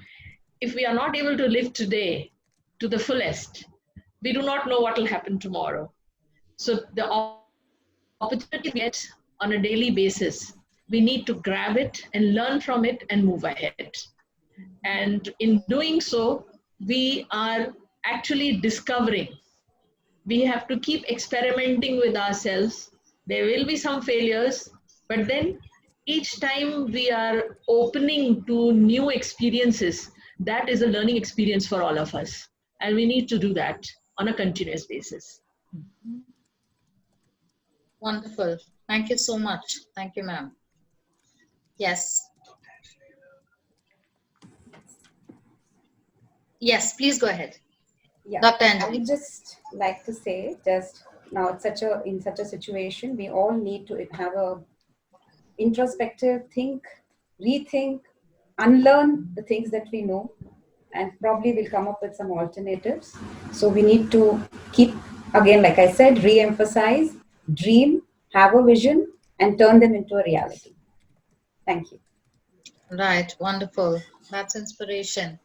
if we are not able to live today to the fullest, we do not know what will happen tomorrow. So the opportunity we get on a daily basis, we need to grab it and learn from it and move ahead. And in doing so, we are actually discovering. We have to keep experimenting with ourselves. There will be some failures, but then each time we are opening to new experiences, that is a learning experience for all of us. And we need to do that on a continuous basis. Wonderful. Thank you so much. Thank you, ma'am. Yes. Yes, please go ahead. Yeah, Dr. I Anjali. would just like to say, just now, it's in such a situation, we all need to have a introspective think, rethink, unlearn the things that we know, and probably we'll come up with some alternatives. So we need to keep, again, like I said, re-emphasize, dream, have a vision, and turn them into a reality. Thank you. Right. Wonderful. That's inspiration.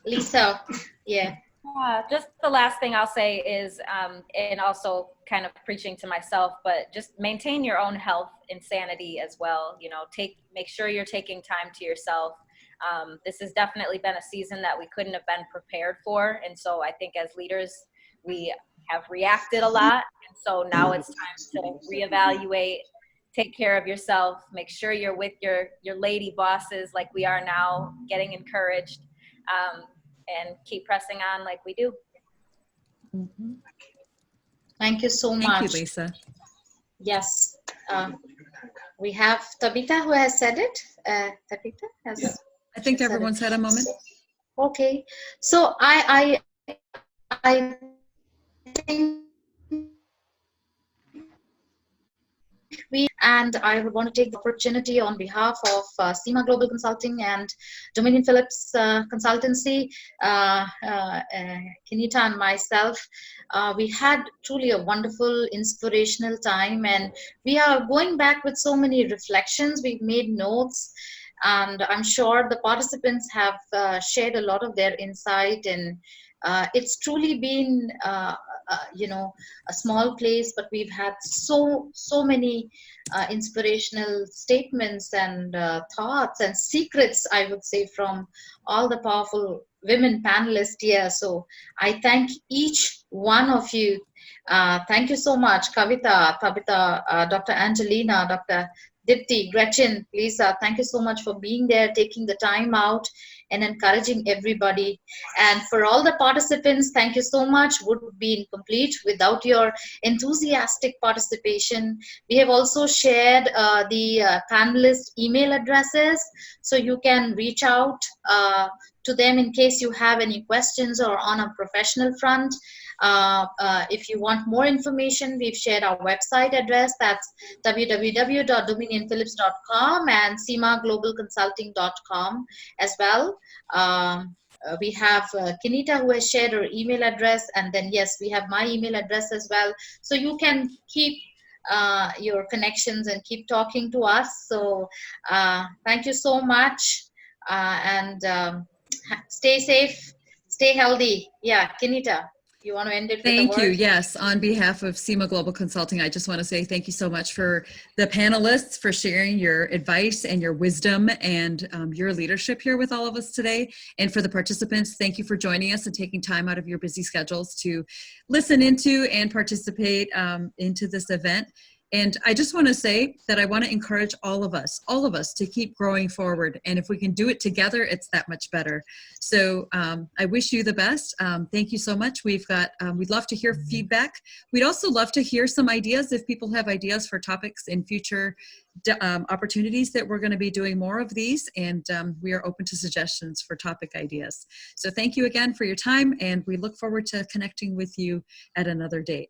Lisa, yeah. Just the last thing I'll say is, and also kind of preaching to myself, but just maintain your own health and sanity as well. You know, make sure you're taking time to yourself. This has definitely been a season that we couldn't have been prepared for. And so I think as leaders, we have reacted a lot. And so now it's time to reevaluate, take care of yourself, make sure you're with your lady bosses like we are now, getting encouraged. And keep pressing on like we do. Thank you so much. Thank you, Lisa. Yes. We have Tabitha who has said it. Tabitha has. I think everyone's had a moment. Okay. So I think and I would want to take the opportunity on behalf of Seema Global Consulting and Dominion Phillips Consultancy, Kenita and myself. We had truly a wonderful, inspirational time, and we are going back with so many reflections. We've made notes, and I'm sure the participants have shared a lot of their insight, and it's truly been a small place, but we've had so many inspirational statements and thoughts and secrets, I would say, from all the powerful women panelists here. So I thank each one of you. Thank you so much, Kavita, Tabitha, Dr. Angelina, Dr. Dipti, Gretchen, Lisa, thank you so much for being there, taking the time out and encouraging everybody. And for all the participants, thank you so much. Would be incomplete without your enthusiastic participation. We have also shared the panelist email addresses, so you can reach out to them in case you have any questions or on a professional front. If you want more information, we've shared our website address. That's www.dominionphillips.com and seemaglobalconsulting.com as well. We have Kenita who has shared her email address, and then yes, we have my email address as well. So you can keep your connections and keep talking to us. So thank you so much, and stay safe, stay healthy. Yeah, Kenita. You want to end it with a word? Thank you. Yes. On behalf of Seema Global Consulting, I just want to say thank you so much for the panelists for sharing your advice and your wisdom and your leadership here with all of us today. And for the participants, thank you for joining us and taking time out of your busy schedules to listen into and participate into this event. And I just want to say that I want to encourage all of us to keep growing forward. And if we can do it together, it's that much better. So I wish you the best. Thank you so much. We'd love to hear feedback. We'd also love to hear some ideas if people have ideas for topics in future opportunities that we're going to be doing more of these. And we are open to suggestions for topic ideas. So thank you again for your time. And we look forward to connecting with you at another date.